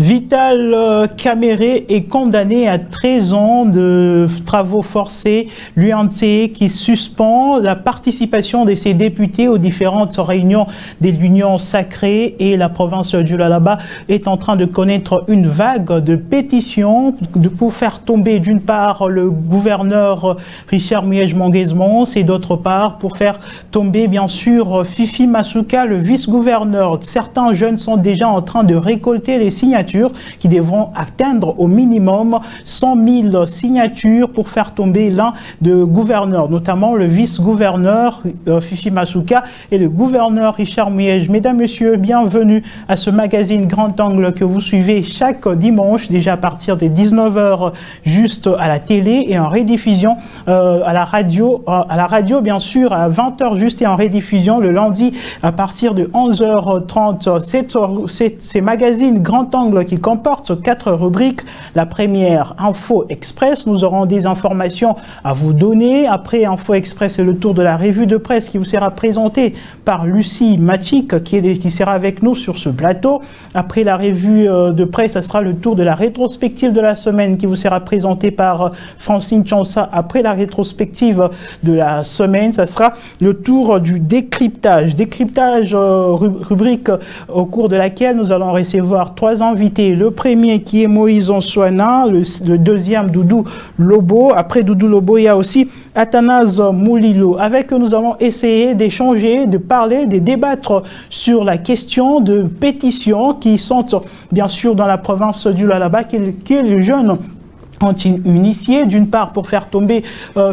Vital Kamerhe est condamné à 13 ans de travaux forcés. L'UNC qui suspend la participation de ses députés aux différentes réunions de l'Union sacrée, et la province du Lualaba est en train de connaître une vague de pétitions pour faire tomber d'une part le gouverneur Richard Muyej-Manguesmons et d'autre part pour faire tomber bien sûr Fifi Masuka, le vice-gouverneur. Certains jeunes sont déjà en train de récolter les signatures qui devront atteindre au minimum 100 000 signatures pour faire tomber l'un des gouverneurs, notamment le vice-gouverneur Fifi Masuka et le gouverneur Richard Muyej. Mesdames, Messieurs, bienvenue à ce magazine Grand Angle que vous suivez chaque dimanche, déjà à partir de 19 h juste à la télé et en rediffusion à la radio bien sûr à 20 h juste, et en rediffusion le lundi à partir de 11 h 30. Ces magazines Grand Angle qui comporte 4 rubriques. La première, Info Express, nous aurons des informations à vous donner. Après Info Express, c'est le tour de la revue de presse qui vous sera présentée par Lucie Machik qui sera avec nous sur ce plateau. Après la revue de presse, ça sera le tour de la rétrospective de la semaine qui vous sera présentée par Francine Chansa. Après la rétrospective de la semaine, ça sera le tour du décryptage. Décryptage, rubrique au cours de laquelle nous allons recevoir 3 invités. Le premier qui est Moïse Onsouana, le deuxième Doudou Lobo. Après Doudou Lobo, il y a aussi Athanase Moulilo. Avec eux, nous allons essayer d'échanger, de parler, de débattre sur la question de pétitions qui sont bien sûr dans la province du Lualaba, qui est le jeune ont initié, d'une part pour faire tomber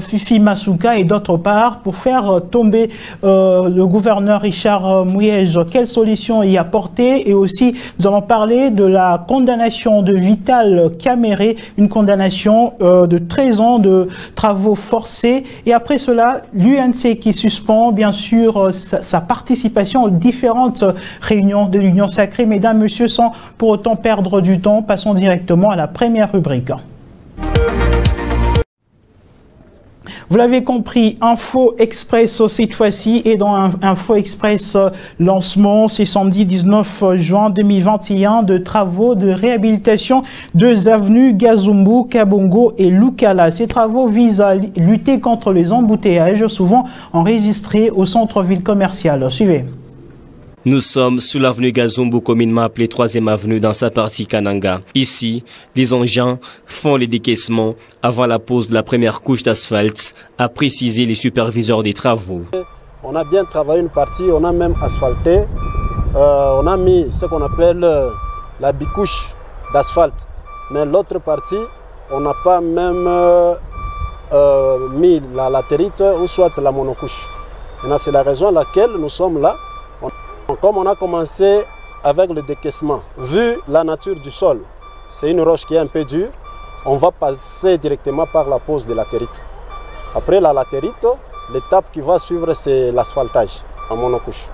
Fifi Masuka et d'autre part pour faire tomber le gouverneur Richard Muyej. Quelle solution y apporter? Et aussi, nous allons parler de la condamnation de Vital Kamerhe, une condamnation de 13 ans de travaux forcés. Et après cela, l'UNC qui suspend bien sûr sa participation aux différentes réunions de l'Union sacrée. Mesdames, Messieurs, sans pour autant perdre du temps, passons directement à la première rubrique. Vous l'avez compris, Info Express cette fois-ci, et dans Info Express lancement, c'est samedi 19 juin 2021 de travaux de réhabilitation de avenues Gazumbu, Kabongo et Lukala. Ces travaux visent à lutter contre les embouteillages souvent enregistrés au centre-ville commercial. Suivez. Nous sommes sous l'avenue Gazumbu, communément appelée 3e avenue dans sa partie Kananga. Ici, les engins font les décaissements avant la pose de la première couche d'asphalte, a précisé les superviseurs des travaux. On a bien travaillé une partie, on a même asphalté. On a mis ce qu'on appelle la bicouche d'asphalte. Mais l'autre partie, on n'a pas même mis la latérite ou soit la monocouche. C'est la raison à laquelle nous sommes là. Comme on a commencé avec le décaissement, vu la nature du sol, c'est une roche qui est un peu dure, on va passer directement par la pose de la latérite. Après la latérite, l'étape qui va suivre, c'est l'asphaltage en monocouche.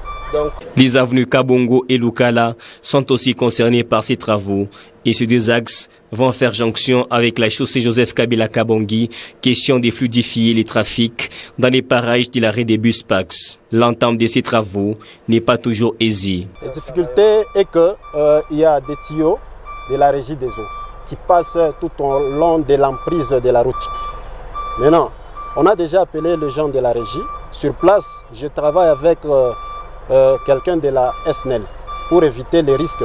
Les avenues Kabongo et Lukala sont aussi concernées par ces travaux, et ces 2 axes vont faire jonction avec la chaussée Joseph Kabila Kabongi, question de fluidifier les trafics dans les parages de l'arrêt des bus Pax. L'entame de ces travaux n'est pas toujours aisée. La difficulté est qu'il y a des tuyaux de la régie des eaux qui passent tout au long de l'emprise de la route. Maintenant, on a déjà appelé les gens de la régie. Sur place, je travaille avec quelqu'un de la SNEL pour éviter les risques.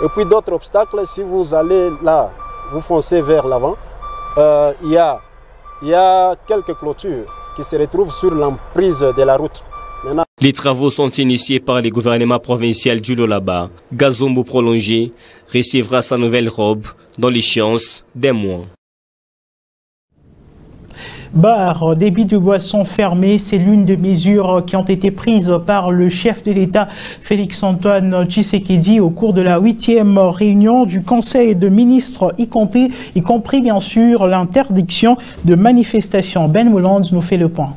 Et puis d'autres obstacles, si vous allez là, vous foncez vers l'avant, il y a quelques clôtures qui se retrouvent sur l'emprise de la route. Maintenant, les travaux sont initiés par le gouvernement provincial du Lualaba. Gazumbu prolongé recevra sa nouvelle robe dans l'échéance d'un mois. Bar, débit de boissons fermés, c'est l'une des mesures qui ont été prises par le chef de l'État Félix-Antoine Tshisekedi au cours de la 8e réunion du Conseil de ministres, y compris bien sûr l'interdiction de manifestations. Ben Mouland nous fait le point.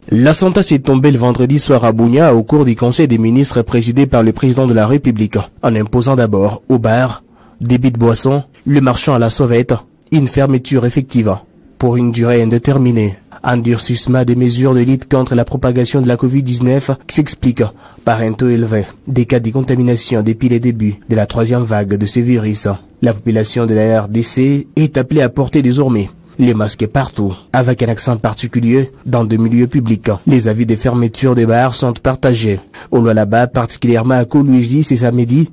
La sentence est tombée le vendredi soir à Bunia au cours du Conseil des ministres présidé par le président de la République, en imposant d'abord au bar, débit de boissons, le marchand à la sauvette, une fermeture effective pour une durée indéterminée. Un durcissement des mesures de lutte contre la propagation de la Covid-19 qui s'explique par un taux élevé des cas de contamination depuis les débuts de la 3e vague de ce virus. La population de la RDC est appelée à porter désormais les masques partout, avec un accent particulier dans des milieux publics. Les avis de fermeture des bars sont partagés. Au Lualaba, particulièrement à Kolwezi, ce samedi,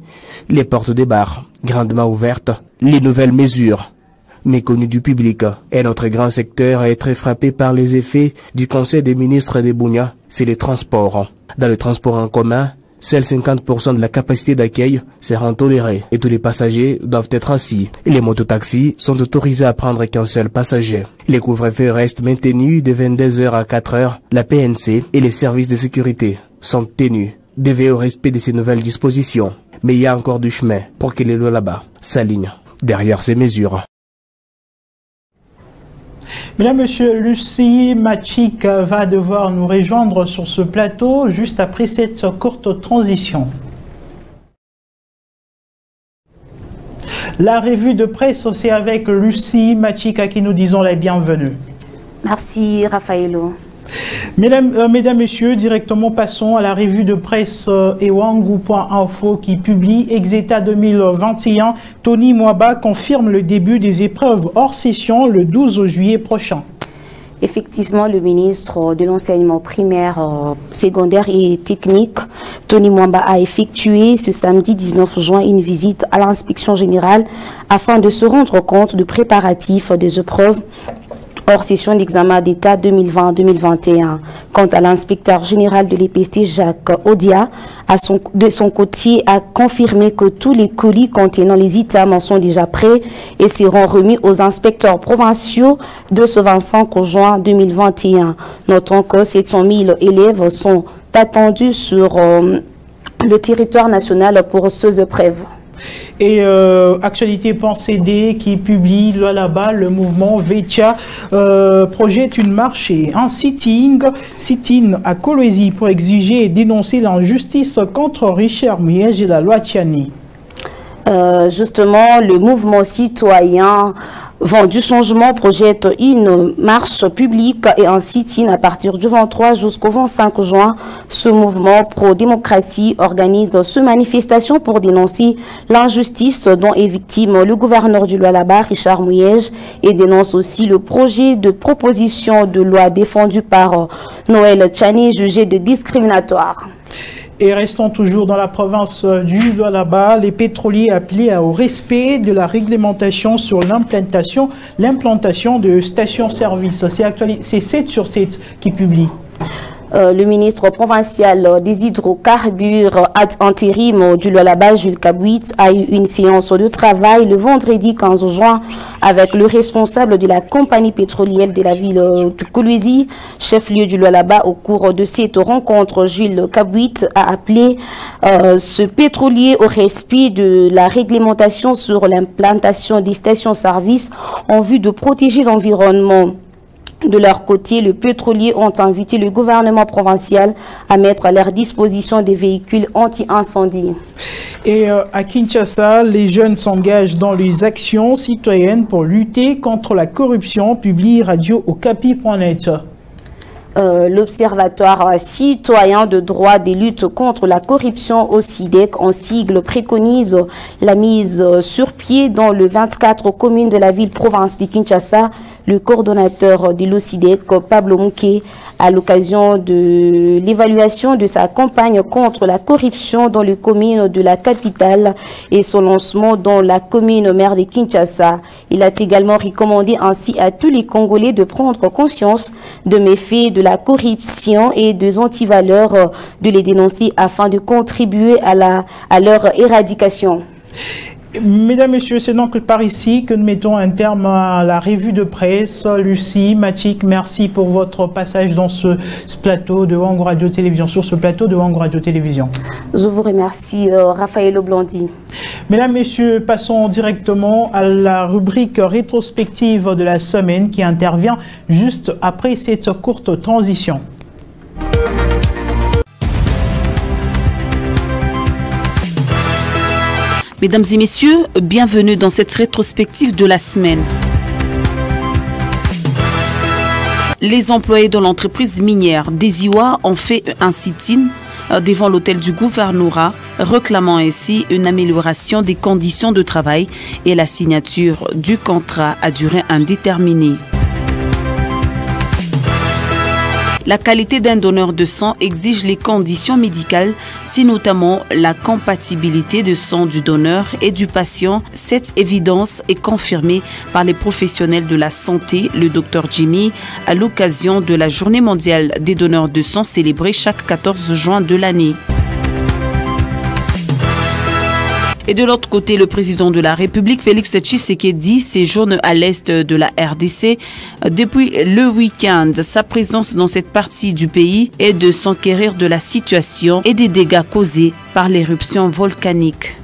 les portes des bars grandement ouvertes. Les nouvelles mesures méconnues du public et notre grand secteur est très frappé par les effets du Conseil des ministres de Bunia, c'est les transports. Dans le transport en commun, seuls 50% de la capacité d'accueil sera tolérée et tous les passagers doivent être assis. Les mototaxis sont autorisés à prendre qu'un seul passager. Les couvre-feux restent maintenus de 22h à 4h. La PNC et les services de sécurité sont tenus de veiller au respect de ces nouvelles dispositions. Mais il y a encore du chemin pour que les Lualaba s'alignent derrière ces mesures. Mesdames, Messieurs, Lucie Machik va devoir nous rejoindre sur ce plateau juste après cette courte transition. La revue de presse, c'est avec Lucie Machik à qui nous disons la bienvenue. Merci, Raphaëlo. Mesdames, Messieurs, directement passons à la revue de presse Ewangu.info qui publie Exeta 2021. Tony Mwaba confirme le début des épreuves hors session le 12 juillet prochain. Effectivement, le ministre de l'enseignement primaire, secondaire et technique, Tony Mwaba, a effectué ce samedi 19 juin une visite à l'inspection générale afin de se rendre compte du préparatif des épreuves hors session d'examen d'État 2020-2021. Quant à l'inspecteur général de l'EPST, Jacques Odia, de son côté, a confirmé que tous les colis contenant les items sont déjà prêts et seront remis aux inspecteurs provinciaux de ce 25 juin 2021. Notons que 700 000 élèves sont attendus sur le territoire national pour ces épreuves. Et Actualité.cd qui publie là-bas, le mouvement Vecha projette une marche et un sit-in à Kolwezi pour exiger et dénoncer l'injustice contre Richard Miege et la loi Tiani. Justement, le mouvement citoyen Vent du Changement projette une marche publique et un sit-in à partir du 23 jusqu'au 25 juin. Ce mouvement pro-démocratie organise ce manifestation pour dénoncer l'injustice dont est victime le gouverneur du Lualaba, Richard Miege, et dénonce aussi le projet de proposition de loi défendu par Noël Tiani, jugé de discriminatoire. Et restons toujours dans la province du Lualaba, les pétroliers appelés au respect de la réglementation sur l'implantation de stations-service. C'est 7 sur 7 qui publie. Le ministre provincial des hydrocarbures ad intérim du Lualaba, Jules Kabouit, a eu une séance de travail le vendredi 15 juin avec le responsable de la compagnie pétrolière de la ville de Kolwezi, chef-lieu du Lualaba. Au cours de cette rencontre, Jules Kabouit a appelé ce pétrolier au respect de la réglementation sur l'implantation des stations-service en vue de protéger l'environnement. De leur côté, les pétroliers ont invité le gouvernement provincial à mettre à leur disposition des véhicules anti-incendie. Et à Kinshasa, les jeunes s'engagent dans les actions citoyennes pour lutter contre la corruption, publie Radio Okapi.net. L'Observatoire citoyen de droit des luttes contre la corruption au SIDEC, en sigle, préconise la mise sur pied dans les 24 communes de la ville-province de Kinshasa. Le coordonnateur de l'OCIDEC, Pablo Mouké, à l'occasion de l'évaluation de sa campagne contre la corruption dans les communes de la capitale et son lancement dans la commune mère de Kinshasa. Il a également recommandé ainsi à tous les Congolais de prendre conscience de méfaits de la corruption et des antivaleurs, de les dénoncer afin de contribuer à leur éradication. Mesdames, Messieurs, c'est donc par ici que nous mettons un terme à la revue de presse. Lucie, Mathik, merci pour votre passage dans ce plateau de Wango Radio Télévision, sur ce plateau de Wango Radio Télévision. Je vous remercie, Raphaël Oblandi. Mesdames, Messieurs, passons directement à la rubrique rétrospective de la semaine qui intervient juste après cette courte transition. Mesdames et messieurs, bienvenue dans cette rétrospective de la semaine. Les employés de l'entreprise minière des Iwa ont fait un sit-in devant l'hôtel du gouvernorat, réclamant ainsi une amélioration des conditions de travail et la signature du contrat à durée indéterminée. La qualité d'un donneur de sang exige les conditions médicales, c'est notamment la compatibilité de sang du donneur et du patient. Cette évidence est confirmée par les professionnels de la santé, le Dr Jimmy, à l'occasion de la Journée mondiale des donneurs de sang célébrée chaque 14 juin de l'année. Et de l'autre côté, le président de la République, Félix Tshisekedi, séjourne à l'est de la RDC depuis le week-end. Sa présence dans cette partie du pays est de s'enquérir de la situation et des dégâts causés par l'éruption volcanique.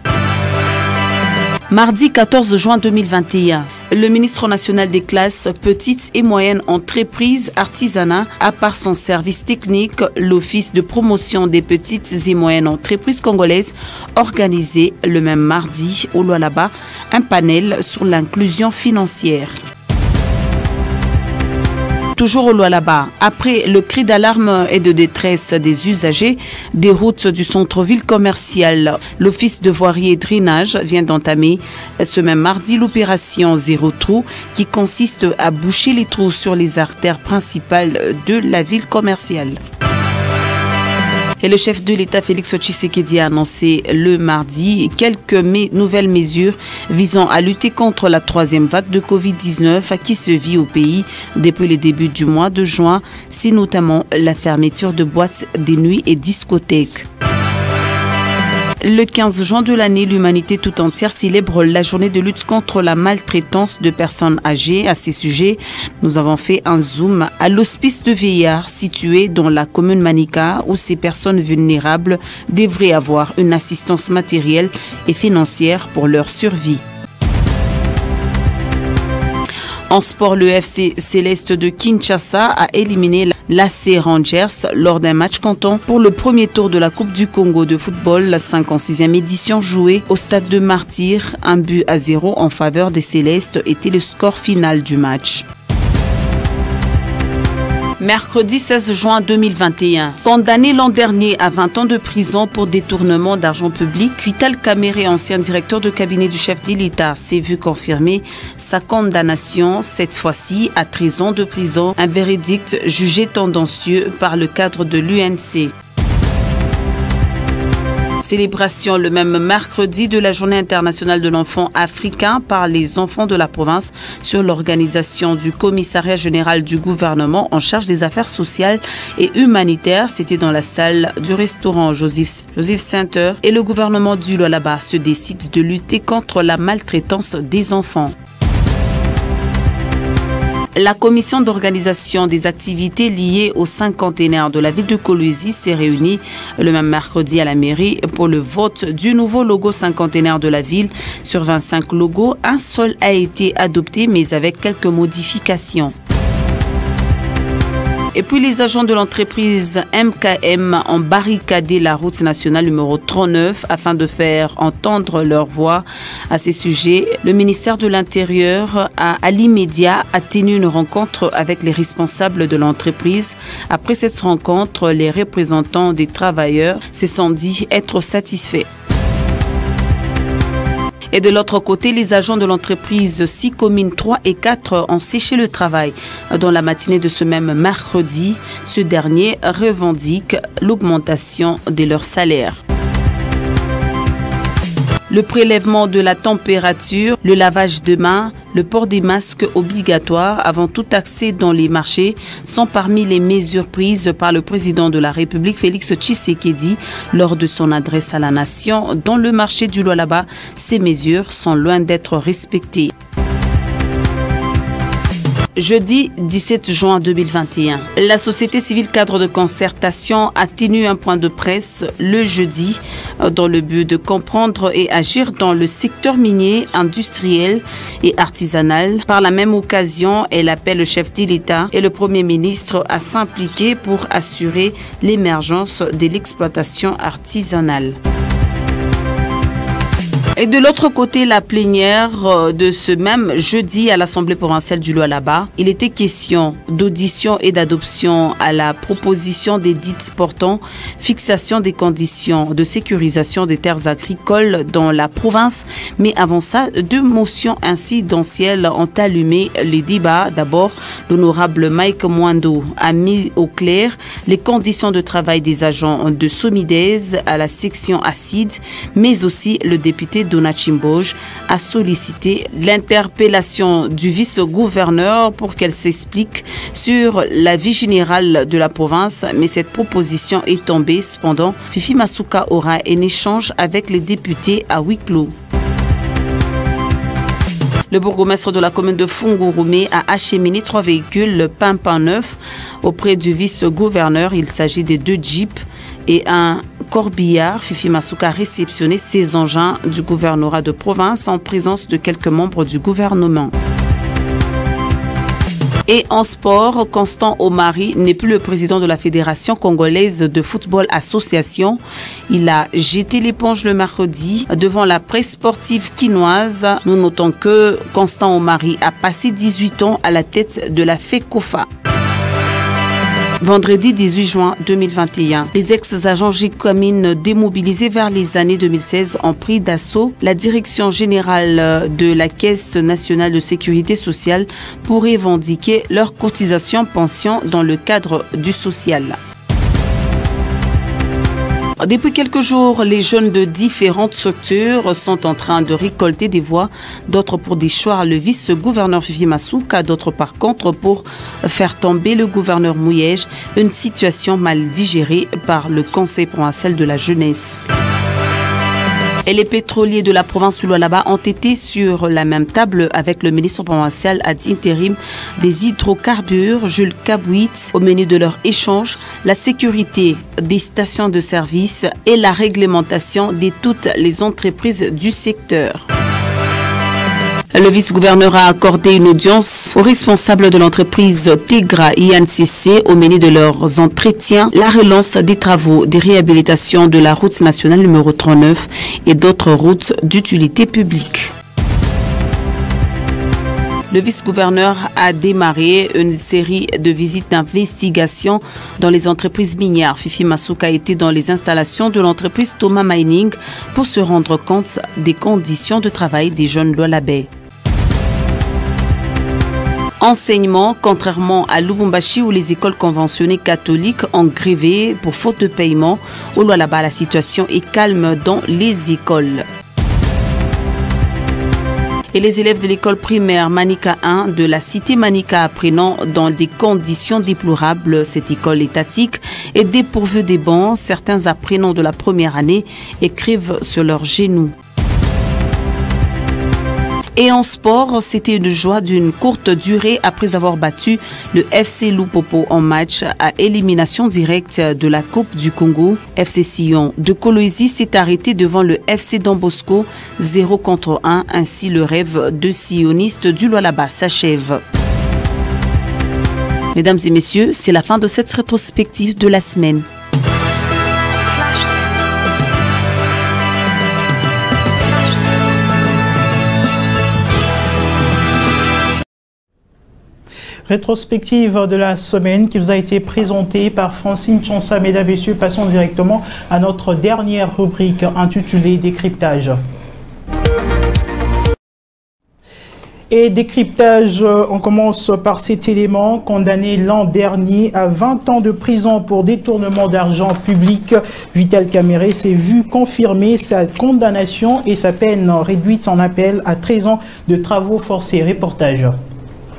Mardi 14 juin 2021, le ministre national des classes petites et moyennes entreprises artisanat a par son service technique l'Office de promotion des petites et moyennes entreprises congolaises organisé le même mardi au Lualaba un panel sur l'inclusion financière. Toujours au Lualaba, après le cri d'alarme et de détresse des usagers des routes du centre-ville commercial, l'Office de voirie et drainage vient d'entamer ce même mardi l'opération Zéro Trou qui consiste à boucher les trous sur les artères principales de la ville commerciale. Et le chef de l'État, Félix Tshisekedi, a annoncé le mardi quelques nouvelles mesures visant à lutter contre la troisième vague de Covid-19 qui se vit au pays depuis le début du mois de juin. C'est notamment la fermeture de boîtes de nuit et discothèques. Le 15 juin de l'année, l'humanité tout entière célèbre la journée de lutte contre la maltraitance de personnes âgées. À ces sujets, nous avons fait un zoom à l'hospice de vieillards situé dans la commune Manika où ces personnes vulnérables devraient avoir une assistance matérielle et financière pour leur survie. En sport, le FC Céleste de Kinshasa a éliminé l'AC Rangers lors d'un match comptant pour le premier tour de la Coupe du Congo de football, la 56e édition jouée au stade de Martyr. 1-0 en faveur des Célestes était le score final du match. Mercredi 16 juin 2021. Condamné l'an dernier à 20 ans de prison pour détournement d'argent public, Vital Kamerhe, ancien directeur de cabinet du chef de l'État, s'est vu confirmer sa condamnation, cette fois-ci à 13 ans de prison, un verdict jugé tendancieux par le cadre de l'UNC. Célébration le même mercredi de la Journée internationale de l'enfant africain par les enfants de la province sur l'organisation du commissariat général du gouvernement en charge des affaires sociales et humanitaires. C'était dans la salle du restaurant Joseph Center et le gouvernement du Lualaba se décide de lutter contre la maltraitance des enfants. La commission d'organisation des activités liées au cinquantenaire de la ville de Kolwezi s'est réunie le même mercredi à la mairie pour le vote du nouveau logo cinquantenaire de la ville. Sur 25 logos, un seul a été adopté mais avec quelques modifications. Et puis les agents de l'entreprise MKM ont barricadé la route nationale numéro 39 afin de faire entendre leur voix. À ces sujets, le ministère de l'Intérieur à l'immédiat a tenu une rencontre avec les responsables de l'entreprise. Après cette rencontre, les représentants des travailleurs se sont dit être satisfaits. Et de l'autre côté, les agents de l'entreprise 6 communes 3 et 4 ont séché le travail. Dans la matinée de ce même mercredi, ce dernier revendique l'augmentation de leur salaire. Le prélèvement de la température, le lavage de mains, le port des masques obligatoires avant tout accès dans les marchés sont parmi les mesures prises par le président de la République, Félix Tshisekedi, lors de son adresse à la nation. Dans le marché du Lualaba, ces mesures sont loin d'être respectées. Jeudi 17 juin 2021, la société civile cadre de concertation a tenu un point de presse le jeudi dans le but de comprendre et agir dans le secteur minier, industriel et artisanal. Par la même occasion, elle appelle le chef de l'État et le Premier ministre à s'impliquer pour assurer l'émergence de l'exploitation artisanale. Et de l'autre côté, la plénière de ce même jeudi à l'Assemblée provinciale du Lualaba, il était question d'audition et d'adoption à la proposition des dites portant fixation des conditions de sécurisation des terres agricoles dans la province. Mais avant ça, deux motions incidentielles ont allumé les débats. D'abord, l'honorable Mike Mwando a mis au clair les conditions de travail des agents de Somidez à la section acide, mais aussi le député Donat Chimboj a sollicité l'interpellation du vice-gouverneur pour qu'elle s'explique sur la vie générale de la province, mais cette proposition est tombée. Cependant, Fifi Masuka aura un échange avec les députés à huis clos. Le bourgmestre de la commune de Fungurume a acheminé 3 véhicules pimpin neufs auprès du vice-gouverneur. Il s'agit de 2 jeeps et un corbillard. Fifi Masuka a réceptionné ces engins du gouvernorat de province en présence de quelques membres du gouvernement. Et en sport, Constant Omari n'est plus le président de la Fédération congolaise de football association. Il a jeté l'éponge le mercredi devant la presse sportive quinoise. Nous notons que Constant Omari a passé 18 ans à la tête de la FECOFA. Vendredi 18 juin 2021, les ex-agents GICAMINE démobilisés vers les années 2016 ont pris d'assaut la direction générale de la Caisse nationale de sécurité sociale pour revendiquer leur cotisation pension dans le cadre du social. Depuis quelques jours, les jeunes de différentes structures sont en train de récolter des voix, d'autres pour déchoir le vice-gouverneur Fifi Masuka, d'autres par contre pour faire tomber le gouverneur Mouyej, une situation mal digérée par le Conseil provincial de la jeunesse. Et les pétroliers de la province du Lualaba ont été sur la même table avec le ministre provincial ad intérim des hydrocarbures, Jules Kabouit, au menu de leur échange, la sécurité des stations de service et la réglementation de toutes les entreprises du secteur. Le vice-gouverneur a accordé une audience aux responsables de l'entreprise Tegra INCC au menu de leurs entretiens, la relance des travaux de réhabilitation de la route nationale numéro 39 et d'autres routes d'utilité publique. Le vice-gouverneur a démarré une série de visites d'investigation dans les entreprises minières. Fifi Masuka était dans les installations de l'entreprise Thomas Mining pour se rendre compte des conditions de travail des jeunes Lualabais. Enseignement, contrairement à Lubumbashi où les écoles conventionnées catholiques ont grévé pour faute de paiement, au Lualaba la situation est calme dans les écoles. Et les élèves de l'école primaire Manika 1 de la cité Manika apprenant dans des conditions déplorables. Cette école étatique est dépourvue des bancs. Certains apprenants de la première année écrivent sur leurs genoux. Et en sport, c'était une joie d'une courte durée après avoir battu le FC Lupopo en match à élimination directe de la Coupe du Congo. FC Sion de Kolwezi s'est arrêté devant le FC Don Bosco 0-1. Ainsi, le rêve de sioniste du Lualaba s'achève. Mesdames et messieurs, c'est la fin de cette rétrospective de la semaine. Rétrospective de la semaine qui vous a été présentée par Francine Chonsa. Mesdames et messieurs, passons directement à notre dernière rubrique intitulée Décryptage. Et décryptage, on commence par cet élément. Condamné l'an dernier à 20 ans de prison pour détournement d'argent public, Vital Kamerhe s'est vu confirmer sa condamnation et sa peine réduite en appel à 13 ans de travaux forcés. Reportage.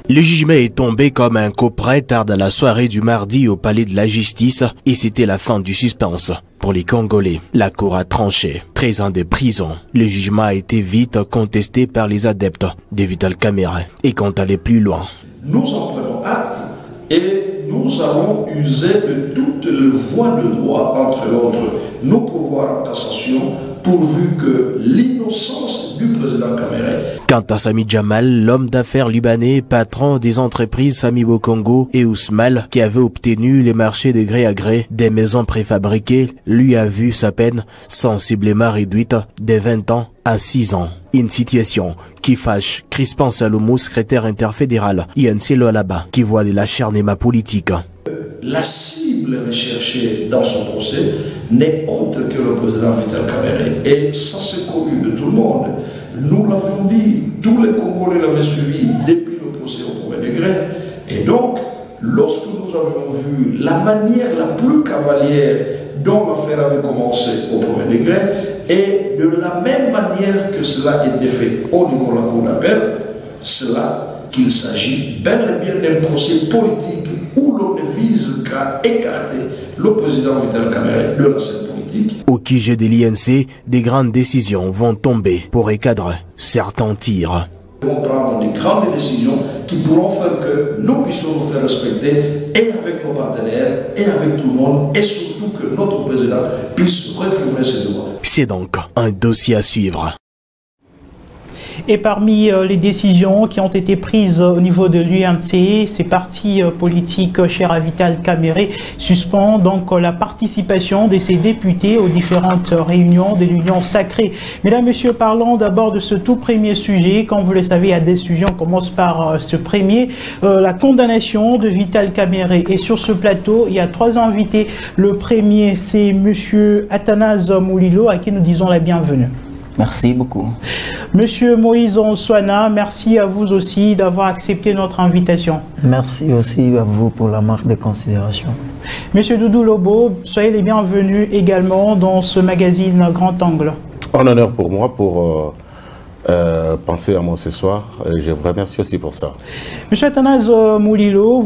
Le jugement est tombé comme un couperet tard dans la soirée du mardi au palais de la justice et c'était la fin du suspense. Pour les Congolais, la cour a tranché. 13 ans de prison. Le jugement a été vite contesté par les adeptes de Vital Kamerhe. Et quand aller plus loin, nous en prenons acte et nous allons user de toutes les voies de droit, entre autres nos pouvoirs en cassation, pourvu que l'innocence du président Kamerhe. Quant à Sami Jamal, l'homme d'affaires libanais, patron des entreprises Samibo Congo et Ousmal, qui avait obtenu les marchés de gré à gré des maisons préfabriquées, lui a vu sa peine sensiblement réduite de 20 ans à 6 ans. Une situation qui fâche Crispin Salomon, secrétaire interfédéral, INC Lualaba, qui voit de l'acharnement politique. La cible recherchée dans son procès n'est autre que le président Vital Kamerhe. Et ça c'est connu de tout le monde. Nous l'avions dit, tous les Congolais l'avaient suivi depuis le procès au premier degré. Et donc, lorsque nous avions vu la manière la plus cavalière dont l'affaire avait commencé au premier degré, et de la même manière que cela était fait au niveau de la cour d'appel, cela qu'il s'agit bel et bien d'un procès politique où l'on ne vise qu'à écarter le président Vital Kamerhe de la scène politique. Au QG de l'INC, des grandes décisions vont tomber pour recadrer certains tirs. Nous allons prendre des grandes décisions qui pourront faire que nous puissions nous faire respecter et avec nos partenaires et avec tout le monde et surtout que notre président puisse recouvrer ses droits. C'est donc un dossier à suivre. Et parmi les décisions qui ont été prises au niveau de l'UNC, ces partis politiques chers à Vital Kamerhe suspendent donc la participation de ces députés aux différentes réunions de l'Union sacrée. Mesdames, Messieurs, parlons d'abord de ce tout premier sujet. Comme vous le savez, il y a des sujets. On commence par ce premier, la condamnation de Vital Kamerhe. Et sur ce plateau, il y a 3 invités. Le premier, c'est Monsieur Athanase Moulilo, à qui nous disons la bienvenue. Merci beaucoup. Monsieur Moïse Onswana, merci à vous aussi d'avoir accepté notre invitation. Merci aussi à vous pour la marque de considération. Monsieur Doudou Lobo, soyez les bienvenus également dans ce magazine Grand Angle. Un honneur pour moi pour penser à moi ce soir et je vous remercie aussi pour ça. Monsieur Athanase Moulilo,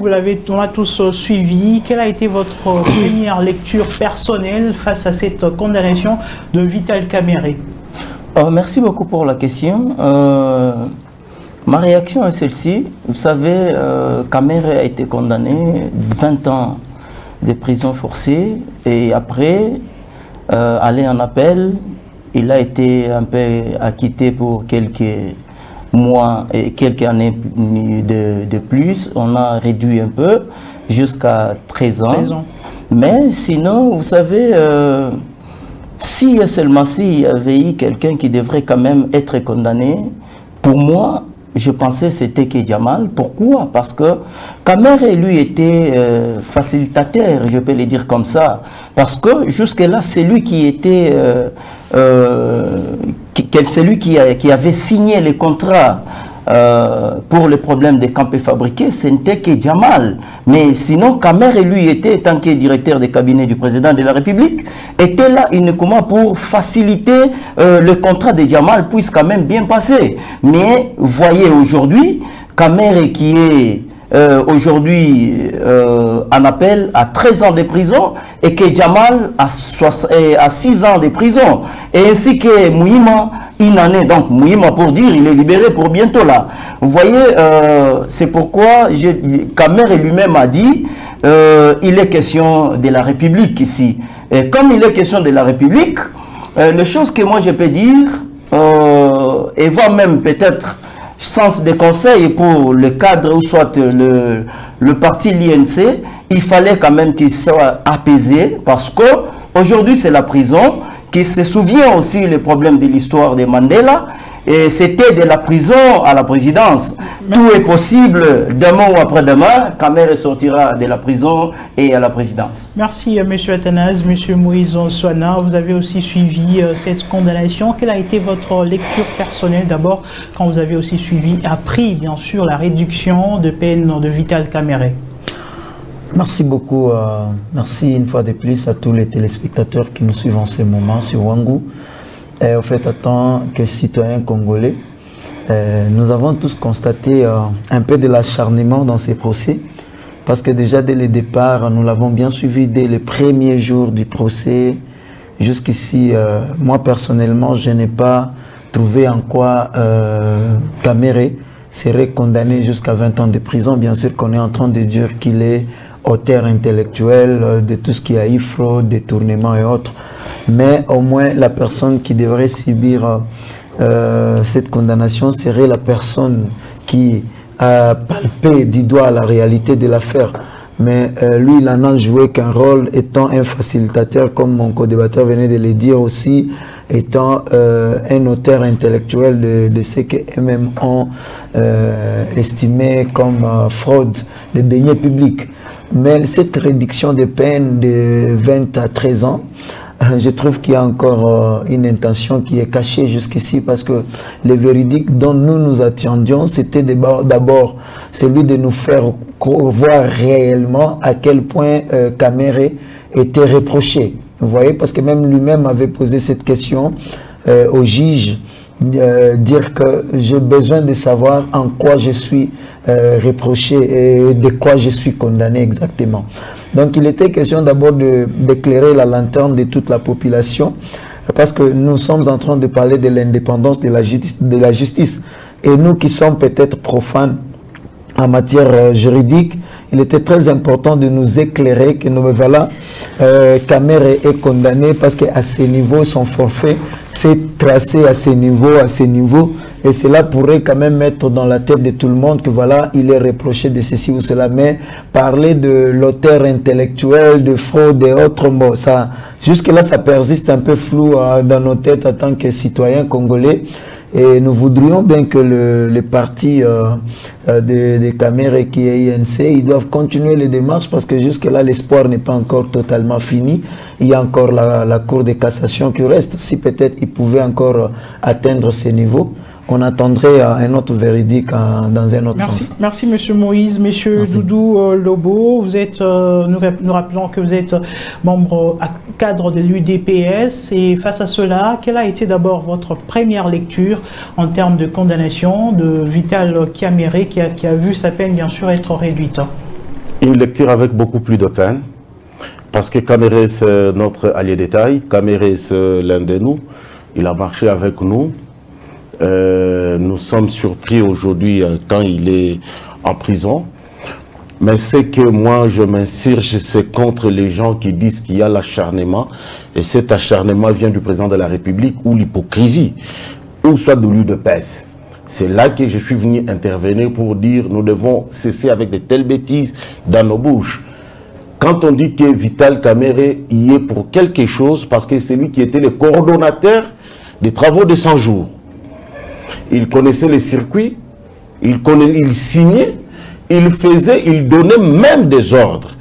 on a tous suivi. Quelle a été votre première lecture personnelle face à cette condamnation de Vital Kamerhe? Merci beaucoup pour la question. Ma réaction est celle-ci. Vous savez, Kamerhe a été condamné 20 ans de prison forcée et après, aller en appel, il a été un peu acquitté pour quelques mois et quelques années de plus. On a réduit un peu jusqu'à 13 ans. 13 ans. Mais sinon, vous savez... Si et seulement s'il y avait eu quelqu'un qui devrait quand même être condamné, pour moi, je pensais que c'était Jamal. Pourquoi? Parce que Kamerhe, lui, était facilitateur, je peux le dire comme ça. Parce que jusque-là, c'est lui qui était... c'est lui qui avait signé les contrats pour les problèmes des camps fabriqués, ce n'était que Jamal. Mais sinon, Kamerhe, lui, était, tant que directeur des cabinets du président de la République, était là uniquement pour faciliter le contrat de Jamal puisse quand même bien passer. Mais voyez aujourd'hui, Kamerhe qui est aujourd'hui en appel à 13 ans de prison et que Jamal a 6 ans de prison. Et ainsi que Mouima, une année. Donc Mouima, pour dire, il est libéré pour bientôt là. Vous voyez, c'est pourquoi Kamerhe lui-même a dit il est question de la République ici. Et comme il est question de la République, les choses que moi je peux dire, et voire même peut-être sens de conseil pour le cadre ou soit le parti l'INC, il fallait quand même qu'il soit apaisé parce que aujourd'hui c'est la prison qui se souvient aussi les problèmes de l'histoire de Mandela Et c'était de la prison à la présidence. Tout est possible. Demain ou après-demain, Kamere sortira de la prison et à la présidence. Merci, M. Athanase. M. Moïse Soana, vous avez aussi suivi cette condamnation. Quelle a été votre lecture personnelle d'abord quand vous avez aussi suivi, appris bien sûr, la réduction de peine de Vital Kamerhe? Merci beaucoup. Merci une fois de plus à tous les téléspectateurs qui nous suivent en ce moment sur Wangu. Et au fait, en tant que citoyens congolais, nous avons tous constaté un peu de l'acharnement dans ces procès, parce que déjà dès le départ, nous l'avons bien suivi dès les premiers jours du procès. Jusqu'ici, moi personnellement, je n'ai pas trouvé en quoi Kamerhe serait condamné jusqu'à 20 ans de prison. Bien sûr qu'on est en train de dire qu'il est auteur intellectuel de tout ce qui a eu fraude, détournement et autres. Mais au moins, la personne qui devrait subir cette condamnation serait la personne qui a palpé du doigt la réalité de l'affaire. Mais lui, il n'a joué qu'un rôle étant un facilitateur, comme mon co-débatteur venait de le dire aussi, étant un auteur intellectuel de ce qu'eux-mêmes ont estimé comme fraude des deniers publics. Mais cette réduction de peine de 20 à 13 ans, je trouve qu'il y a encore une intention qui est cachée jusqu'ici, parce que le véridique dont nous attendions, c'était d'abord celui de nous faire voir réellement à quel point Kamerhe était reproché. Vous voyez, parce que même lui-même avait posé cette question au juge, dire que j'ai besoin de savoir en quoi je suis reproché et de quoi je suis condamné exactement. Donc il était question d'abord d'éclairer la lanterne de toute la population, parce que nous sommes en train de parler de l'indépendance de la justice. Et nous qui sommes peut-être profanes en matière juridique, il était très important de nous éclairer que nous, voilà, Kamerhe est condamné parce qu'à ce niveau, son forfait s'est tracé à ce niveau, et cela pourrait quand même mettre dans la tête de tout le monde que voilà, il est reproché de ceci ou cela. Mais parler de l'auteur intellectuel, de fraude et autres mots, ça, jusque-là, ça persiste un peu flou dans nos têtes en tant que citoyens congolais. Et nous voudrions bien que le parti de Kamerhe, qui est INC, ils doivent continuer les démarches, parce que jusque-là, l'espoir n'est pas encore totalement fini. Il y a encore la Cour de cassation qui reste. Si peut-être ils pouvaient encore atteindre ces niveaux, on attendrait un autre véridique dans un autre sens. Merci M. Moïse. M. Doudou Lobo, vous êtes, nous rappelons que vous êtes membre cadre de l'UDPS, et face à cela, quelle a été d'abord votre première lecture en termes de condamnation de Vital Kamerhe qui a vu sa peine bien sûr être réduite? Une lecture avec beaucoup plus de peine, parce que Kamerhe c'est notre allié de taille, Kamerhe c'est l'un de nous, il a marché avec nous. Nous sommes surpris aujourd'hui quand il est en prison, mais ce que moi je m'insurge, c'est contre les gens qui disent qu'il y a l'acharnement, et cet acharnement vient du président de la République, ou l'hypocrisie, ou soit de l'UDPS. C'est là que je suis venu intervenir pour dire nous devons cesser avec de telles bêtises dans nos bouches. Quand on dit que Vital Kamerhe y est pour quelque chose, parce que c'est lui qui était le coordonnateur des travaux de 100 jours. Il connaissait les circuits, il signait, il faisait, il donnait même des ordres.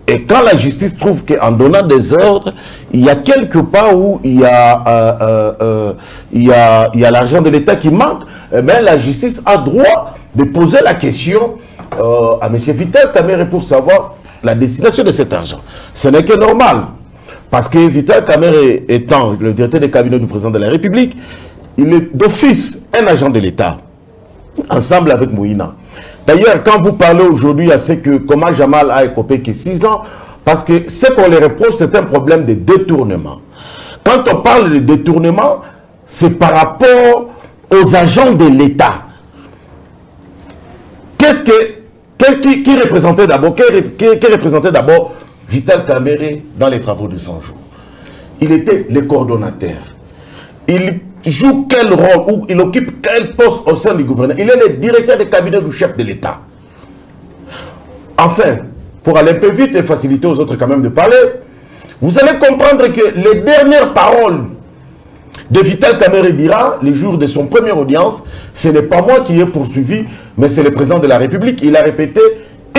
Et quand la justice trouve qu'en donnant des ordres, il y a quelque part où il y a l'argent de l'État qui manque, mais la justice a droit de poser la question à M. Vital Kamerhe pour savoir la destination de cet argent. Ce n'est que normal. Parce que Vital Kamerhe étant le directeur des cabinets du président de la République, il est d'office un agent de l'État, ensemble avec Moïna. D'ailleurs, quand vous parlez aujourd'hui à ce que comment Jamal a écopé que 6 ans, parce que ce qu'on les reproche, c'est un problème de détournement. Quand on parle de détournement, c'est par rapport aux agents de l'État. Qui représentait d'abord Vital Kamerhe dans les travaux de 100 jours? Il était le coordonnateur. Il joue quel rôle, ou il occupe quel poste au sein du gouvernement? Il est le directeur de cabinet du chef de l'État. Enfin, pour aller un peu vite et faciliter aux autres quand même de parler, vous allez comprendre que les dernières paroles de Vital Kamerhe dira, les jours de son première audience, ce n'est pas moi qui ai poursuivi, mais c'est le président de la République. Il a répété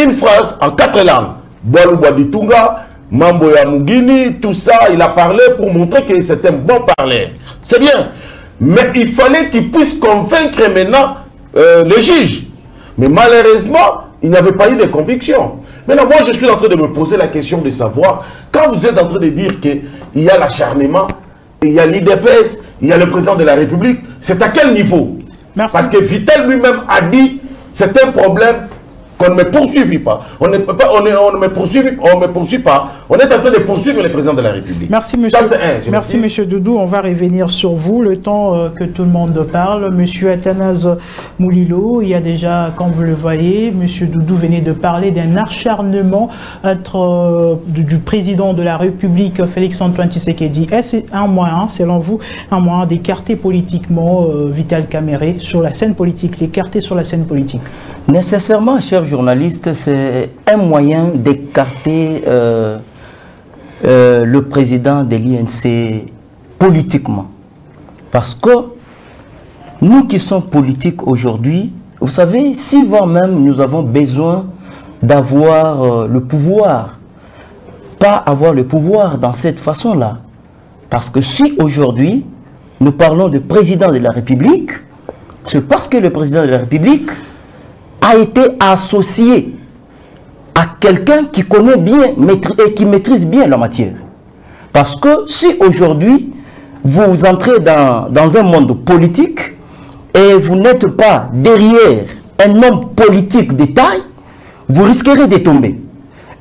une phrase en 4 langues. Boalou Boaditunga, Mambo ya Mugini, tout ça, il a parlé pour montrer que c'est un bon parleur. C'est bien. Mais il fallait qu'il puisse convaincre maintenant le juge. Mais malheureusement, il n'avait pas eu de conviction. Maintenant, moi, je suis en train de me poser la question de savoir, quand vous êtes en train de dire qu'il y a l'acharnement, il y a l'IDPS, il y a le président de la République, c'est à quel niveau? Merci. Parce que Vital lui-même a dit, c'est un problème qu'on ne me poursuit pas. On ne me poursuit pas. On est en train de poursuivre le président de la République. Merci, monsieur. Merci, monsieur Doudou. On va revenir sur vous le temps que tout le monde parle. Monsieur Athanase Moulilo, il y a déjà, comme vous le voyez, monsieur Doudou venait de parler d'un acharnement du président de la République, Félix-Antoine Tshisekedi. Est-ce un moyen, selon vous, un moyen d'écarter politiquement Vital Kamerhe sur la scène politique, l'écarter sur la scène politique? Nécessairement, chers journalistes, c'est un moyen d'écarter le président de l'INC politiquement. Parce que nous qui sommes politiques aujourd'hui, vous savez, si voire même nous avons besoin d'avoir le pouvoir, pas avoir le pouvoir dans cette façon-là. Parce que si aujourd'hui, nous parlons de président de la République, c'est parce que le président de la République a été associé à quelqu'un qui connaît bien et qui maîtrise bien la matière. Parce que si aujourd'hui, vous entrez dans un monde politique et vous n'êtes pas derrière un homme politique de taille, vous risquerez de tomber.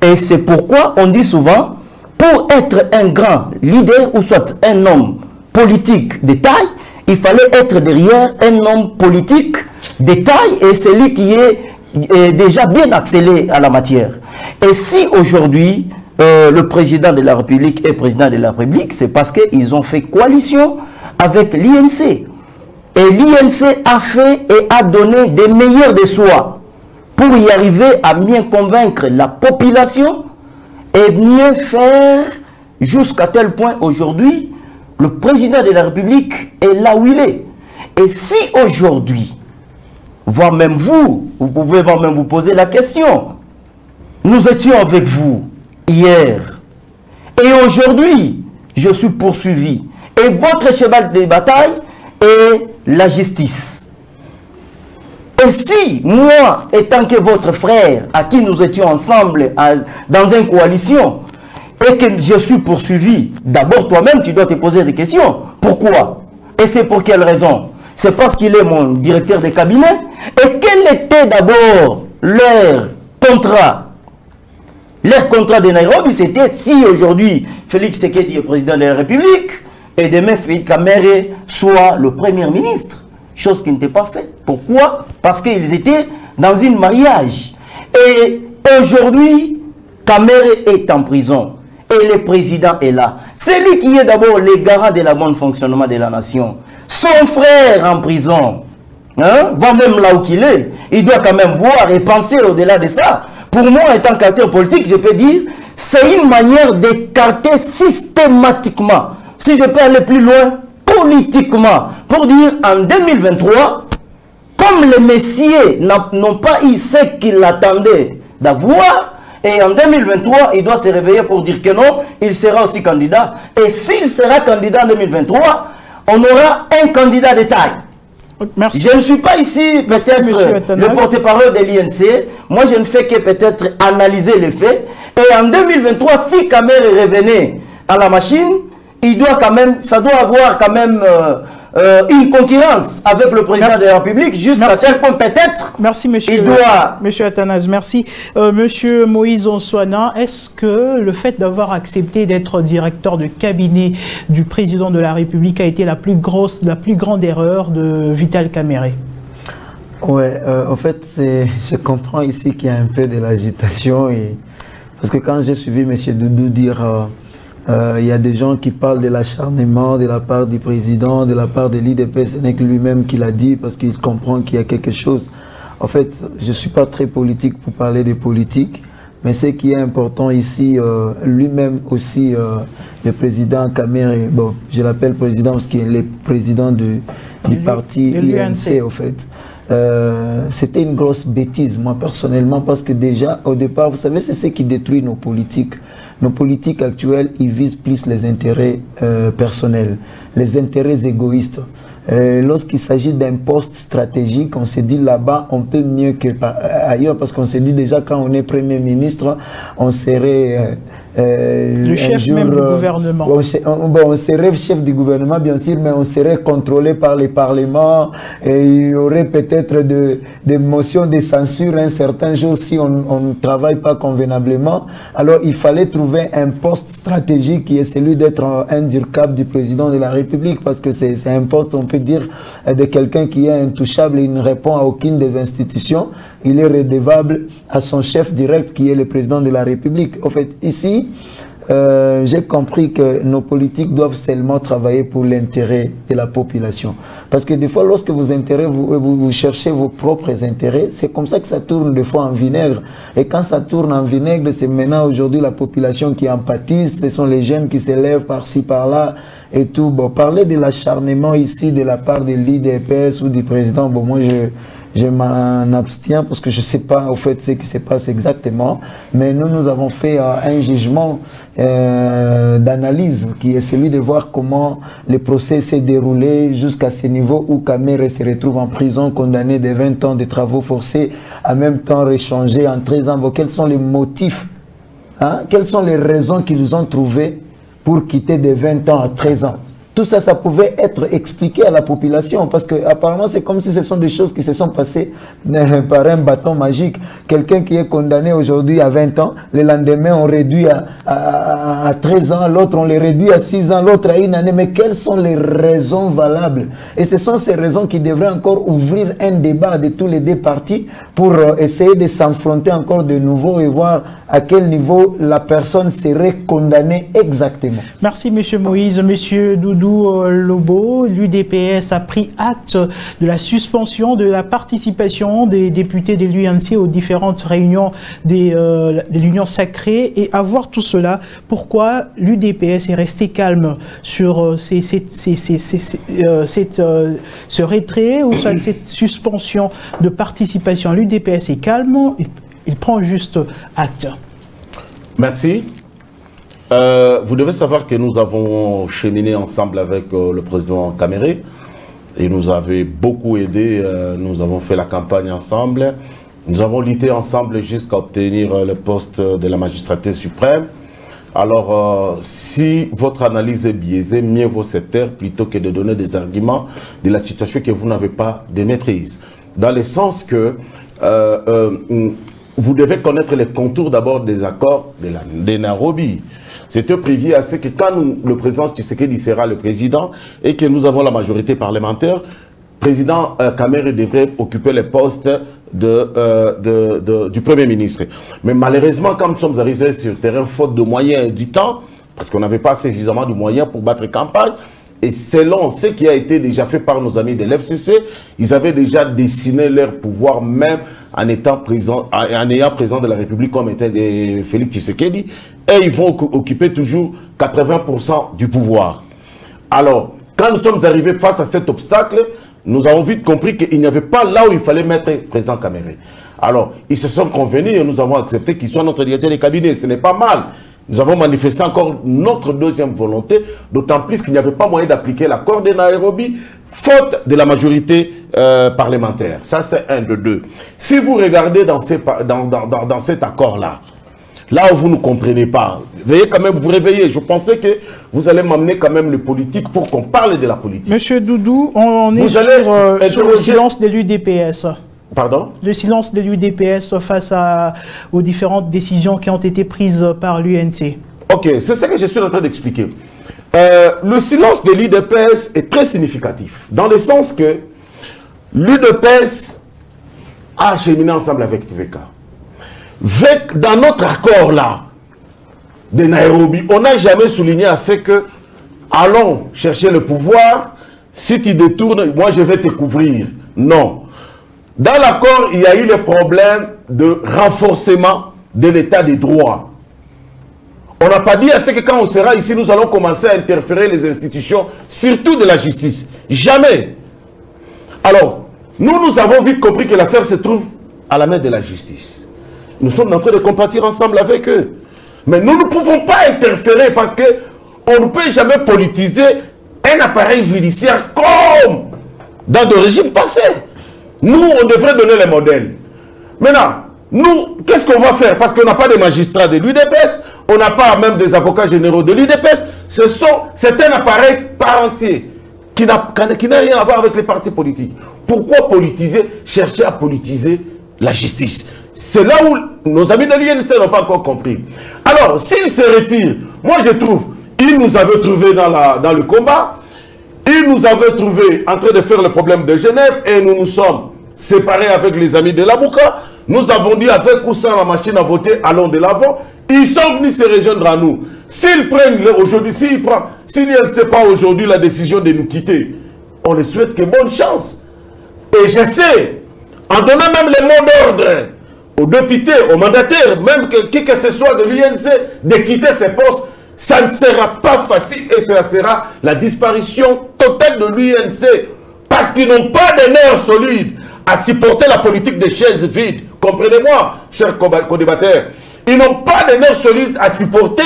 Et c'est pourquoi on dit souvent, pour être un grand leader ou soit un homme politique de taille, il fallait être derrière un homme politique de taille et celui qui est déjà bien accéléré à la matière. Et si aujourd'hui, le président de la République est président de la République, c'est parce qu'ils ont fait coalition avec l'INC. Et l'INC a fait et a donné des meilleurs de soi pour y arriver à mieux convaincre la population et mieux faire jusqu'à tel point aujourd'hui, le président de la République est là où il est. Et si aujourd'hui, voire même vous pouvez voire même vous poser la question, nous étions avec vous hier, et aujourd'hui, je suis poursuivi. Et votre cheval de bataille est la justice. Et si, moi, étant que votre frère, à qui nous étions ensemble dans une coalition, et que je suis poursuivi, d'abord toi-même, tu dois te poser des questions. Pourquoi? Et c'est pour quelle raison? C'est parce qu'il est mon directeur de cabinet. Et quel était d'abord leur contrat? Leur contrat de Nairobi, c'était si aujourd'hui Félix Tshisekedi est président de la République et demain Félix Kamerhe soit le premier ministre. Chose qui n'était pas faite. Pourquoi? Parce qu'ils étaient dans un mariage. Et aujourd'hui, Kamerhe est en prison. Et le président est là. C'est lui qui est d'abord le garant de la bonne fonctionnement de la nation. Son frère en prison, va même là où il est, il doit quand même voir et penser au-delà de ça. Pour moi, étant qu'acteur politique, je peux dire, c'est une manière d'écarter systématiquement, si je peux aller plus loin, politiquement, pour dire en 2023, comme les messieurs n'ont pas eu ce qu'ils attendaient d'avoir, et en 2023, il doit se réveiller pour dire que non, il sera aussi candidat. Et s'il sera candidat en 2023, on aura un candidat de taille. Merci. Je ne suis pas ici peut-être le porte-parole de l'INC. Moi, je ne fais que peut-être analyser les faits. Et en 2023, si Kamerhe revenait à la machine, il doit quand même, ça doit avoir quand même une concurrence avec le président de la République, jusqu'à tel point peut-être. Merci, monsieur. Il doit... Monsieur Athanase, merci. Monsieur Moïse Onsouana, est-ce que le fait d'avoir accepté d'être directeur de cabinet du président de la République a été la plus grande erreur de Vital Kamerhe? Ouais, en fait, je comprends ici qu'il y a un peu de l'agitation. Parce que quand j'ai suivi M. Doudou dire... il y a des gens qui parlent de l'acharnement de la part du président, de la part de l'IDP, ce n'est que lui-même qui l'a dit parce qu'il comprend qu'il y a quelque chose. En fait, je ne suis pas très politique pour parler de politique, Mais ce qui est important ici, lui-même aussi, le président Kamere, bon, je l'appelle président parce qu'il est le président du parti UNC, au fait. C'était une grosse bêtise, moi personnellement, parce que déjà, au départ, vous savez, c'est ce qui détruit nos politiques. Nos politiques actuelles, ils visent plus les intérêts personnels, les intérêts égoïstes. Lorsqu'il s'agit d'un poste stratégique, on s'est dit là-bas, on peut mieux que ailleurs, parce qu'on s'est dit déjà quand on est Premier ministre, on serait... le chef même du gouvernement. On serait chef du gouvernement, bien sûr, mais on serait contrôlé par les parlements et il y aurait peut-être des motions de censure un certain jour si on ne travaille pas convenablement. Alors, il fallait trouver un poste stratégique qui est celui d'être un dircap du président de la République, parce que c'est un poste, on peut dire, de quelqu'un qui est intouchable et il ne répond à aucune des institutions. Il est redevable à son chef direct qui est le président de la République. En fait, ici, j'ai compris que nos politiques doivent seulement travailler pour l'intérêt de la population. Parce que des fois, lorsque vous cherchez vos propres intérêts, c'est comme ça que ça tourne des fois en vinaigre. Et quand ça tourne en vinaigre, c'est maintenant aujourd'hui la population qui en pâtisse, ce sont les jeunes qui s'élèvent par-ci, par-là et tout. Bon, parler de l'acharnement ici de la part de l'IDPS ou du président, bon, moi je m'en abstiens parce que je ne sais pas au fait ce qui se passe exactement, mais nous avons fait un jugement d'analyse qui est celui de voir comment le procès s'est déroulé jusqu'à ce niveau où Kamere se retrouve en prison, condamné de 20 ans de travaux forcés, en même temps réchangé en 13 ans. Bon, quels sont les motifs, hein? Quelles sont les raisons qu'ils ont trouvées pour quitter de 20 ans à 13 ans? Tout ça, ça pouvait être expliqué à la population parce que apparemment c'est comme si ce sont des choses qui se sont passées par un bâton magique. Quelqu'un qui est condamné aujourd'hui à 20 ans, le lendemain on réduit à 13 ans, l'autre on les réduit à 6 ans, l'autre à 1 année. Mais quelles sont les raisons valables? Et ce sont ces raisons qui devraient encore ouvrir un débat de tous les deux partis pour essayer de s'affronter encore de nouveau et voir à quel niveau la personne serait condamnée exactement. Merci Monsieur Moïse. Monsieur Doudou Lobo, l'UDPS a pris acte de la suspension de la participation des députés de l'UNC aux différentes réunions de l'Union sacrée. Et à voir tout cela, pourquoi l'UDPS est resté calme sur ce retrait ou cette suspension de participation? L'UDPS est calme, il prend juste acte. Merci. Vous devez savoir que nous avons cheminé ensemble avec le président Kamere. Il nous avait beaucoup aidé. Nous avons fait la campagne ensemble. Nous avons lutté ensemble jusqu'à obtenir le poste de la magistrature suprême. Alors, si votre analyse est biaisée, mieux vaut se taire plutôt que de donner des arguments de la situation que vous n'avez pas de maîtrise. Dans le sens que vous devez connaître les contours d'abord des accords de Nairobi. C'était prévu à ce que quand le président Tshisekedi sera le président et que nous avons la majorité parlementaire, le président Kamere devrait occuper le poste du Premier ministre. Mais malheureusement, quand nous sommes arrivés sur le terrain, faute de moyens et du temps, parce qu'on n'avait pas suffisamment de moyens pour battre campagne, et selon ce qui a été déjà fait par nos amis de l'FCC, ils avaient déjà dessiné leur pouvoir même en étant président, en ayant président de la République comme était Félix Tshisekedi, et ils vont occuper toujours 80% du pouvoir. Alors, quand nous sommes arrivés face à cet obstacle, nous avons vite compris qu'il n'y avait pas là où il fallait mettre le président Kamere. Alors, ils se sont convenus et nous avons accepté qu'il soit notre directeur de cabinet. Ce n'est pas mal. Nous avons manifesté encore notre deuxième volonté, d'autant plus qu'il n'y avait pas moyen d'appliquer l'accord de Nairobi, faute de la majorité parlementaire. Ça, c'est un de deux. Si vous regardez dans cet accord-là, là où vous ne comprenez pas, veuillez quand même vous réveiller. Je pensais que vous allez m'amener quand même le politique pour qu'on parle de la politique. Monsieur Doudou, on est sur le silence de l'UDPS. Pardon? Le silence de l'UDPS face aux différentes décisions qui ont été prises par l'UNC. Ok, c'est ce que je suis en train d'expliquer. Le silence de l'UDPS est très significatif, dans le sens que l'UDPS a cheminé ensemble avec VK. Dans notre accord là, de Nairobi, on n'a jamais souligné à ce que allons chercher le pouvoir, si tu détournes, moi je vais te couvrir. Non. Dans l'accord, il y a eu le problème de renforcement de l'état des droits. On n'a pas dit assez que quand on sera ici, nous allons commencer à interférer les institutions, surtout de la justice. Jamais. Alors, nous avons vite compris que l'affaire se trouve à la main de la justice. Nous sommes en train de compatir ensemble avec eux. Mais nous ne pouvons pas interférer parce qu'on ne peut jamais politiser un appareil judiciaire comme dans des régimes passés. Nous, on devrait donner les modèles. Maintenant, nous, qu'est-ce qu'on va faire? Parce qu'on n'a pas de magistrats de l'UDPS, on n'a pas même des avocats généraux de l'UDPS. C'est un appareil par entier qui n'a rien à voir avec les partis politiques. Pourquoi politiser, chercher à politiser la justice? C'est là où nos amis de l'UNC n'ont pas encore compris. Alors, s'ils se retirent, moi je trouve, ils nous avaient trouvé dans le combat, ils nous avaient trouvé en train de faire le problème de Genève et nous nous sommes séparés avec les amis de l'Abouka. Nous avons dit avec ou sans la machine à voter, allons de l'avant. Ils sont venus se rejoindre à nous. S'ils prennent aujourd'hui, s'ils ne savent pas aujourd'hui la décision de nous quitter, on les souhaite que bonne chance. Et je sais, en donnant même les mots d'ordre aux députés, aux mandataires, même qui que ce soit de l'UNC, de quitter ces postes, ça ne sera pas facile et ça sera la disparition totale de l'UNC. Parce qu'ils n'ont pas de nerfs solides à supporter la politique des chaises vides. Comprenez-moi, chers co-débatteurs. Ils n'ont pas de nerfs solides à supporter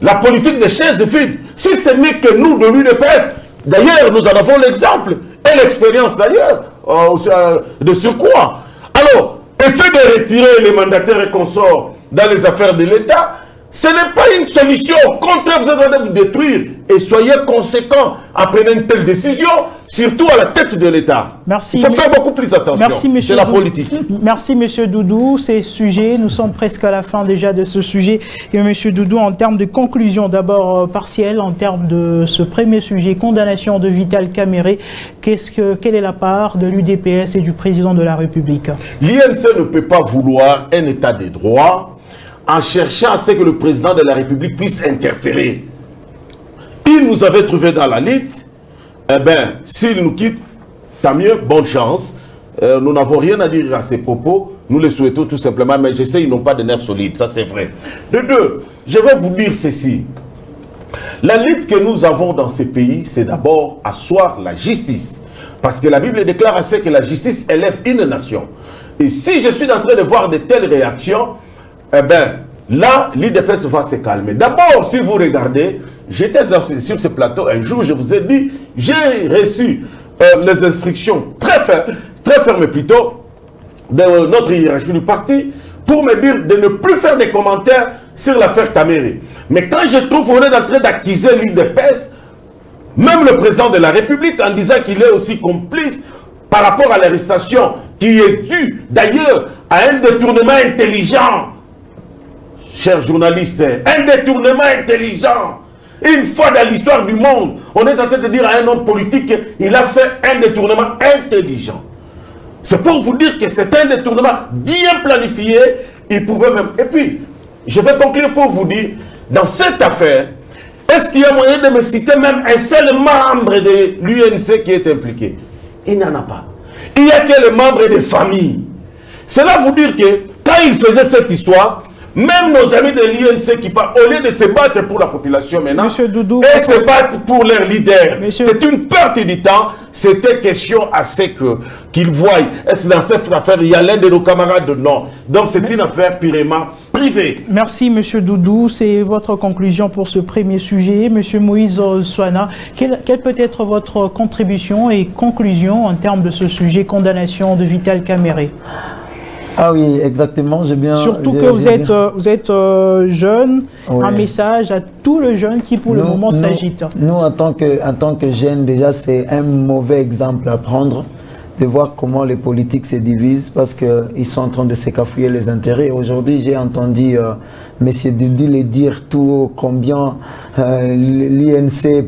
la politique des chaises vides. Si ce n'est que nous, de l'UDPS, d'ailleurs, nous en avons l'exemple et l'expérience d'ailleurs, de surcroît. Alors, le fait de retirer les mandataires et consorts dans les affaires de l'État, ce n'est pas une solution. Au contraire, vous êtes en train de vous détruire. Et soyez conséquents en prenant une telle décision, surtout à la tête de l'État. Merci. Il faut faire beaucoup plus attention. Merci, monsieur. C'est la politique. Merci, monsieur Doudou. Ces sujets, nous sommes presque à la fin déjà de ce sujet. Et monsieur Doudou, en termes de conclusion, d'abord partielle, en termes de ce premier sujet, condamnation de Vital Kamerhe, quelle est la part de l'UDPS et du président de la République? L'INC ne peut pas vouloir un état de droit en cherchant à ce que le président de la République puisse interférer. Il nous avait trouvé dans la lutte. Eh bien, s'il nous quitte, tant mieux, bonne chance. Nous n'avons rien à dire à ces propos. Nous les souhaitons tout simplement, mais je sais qu'ils n'ont pas de nerfs solides, ça c'est vrai. De deux, je vais vous dire ceci. La lutte que nous avons dans ces pays, c'est d'abord asseoir la justice. Parce que la Bible déclare assez que la justice élève une nation. Et si je suis en train de voir de telles réactions, eh bien, là, l'UDPS va se calmer. D'abord, si vous regardez, j'étais sur ce plateau un jour, je vous ai dit, j'ai reçu les instructions très fermes plutôt, de notre hiérarchie du parti, pour me dire de ne plus faire des commentaires sur l'affaire Kamerhe. Mais quand je trouve qu'on est en train d'accuser l'UDPS, même le président de la République, en disant qu'il est aussi complice par rapport à l'arrestation qui est due d'ailleurs à un détournement intelligent. Chers journalistes, un détournement intelligent. Une fois dans l'histoire du monde, on est en train de dire à un homme politique qu'il a fait un détournement intelligent. C'est pour vous dire que c'est un détournement bien planifié. Il pouvait même... Et puis, je vais conclure pour vous dire, dans cette affaire, est-ce qu'il y a moyen de me citer même un seul membre de l'UNC qui est impliqué? Il n'y en a pas. Il n'y a que les membres des familles. Cela vous dire que quand il faisait cette histoire, même nos amis de l'INC qui parlent, au lieu de se battre pour la population maintenant, Doudou, et se battre pour leur leader. C'est une perte du temps. C'était question à ce qu'ils voient. Est-ce que dans cette affaire, il y a l'un de nos camarades? Non. Donc c'est une affaire purement privée. Merci, monsieur Doudou. C'est votre conclusion pour ce premier sujet. Monsieur Moïse Soana, quelle peut être votre contribution et conclusion en termes de ce sujet, condamnation de Vital Kamerhe? Ah oui, exactement. Surtout que vous êtes jeune, oui. Un message à tous les jeunes qui pour le moment s'agitent. Nous, en tant que jeunes, déjà, c'est un mauvais exemple à prendre de voir comment les politiques se divisent parce qu'ils sont en train de s'écafouiller les intérêts. Aujourd'hui, j'ai entendu M. Doudou le dire tout haut combien l'INC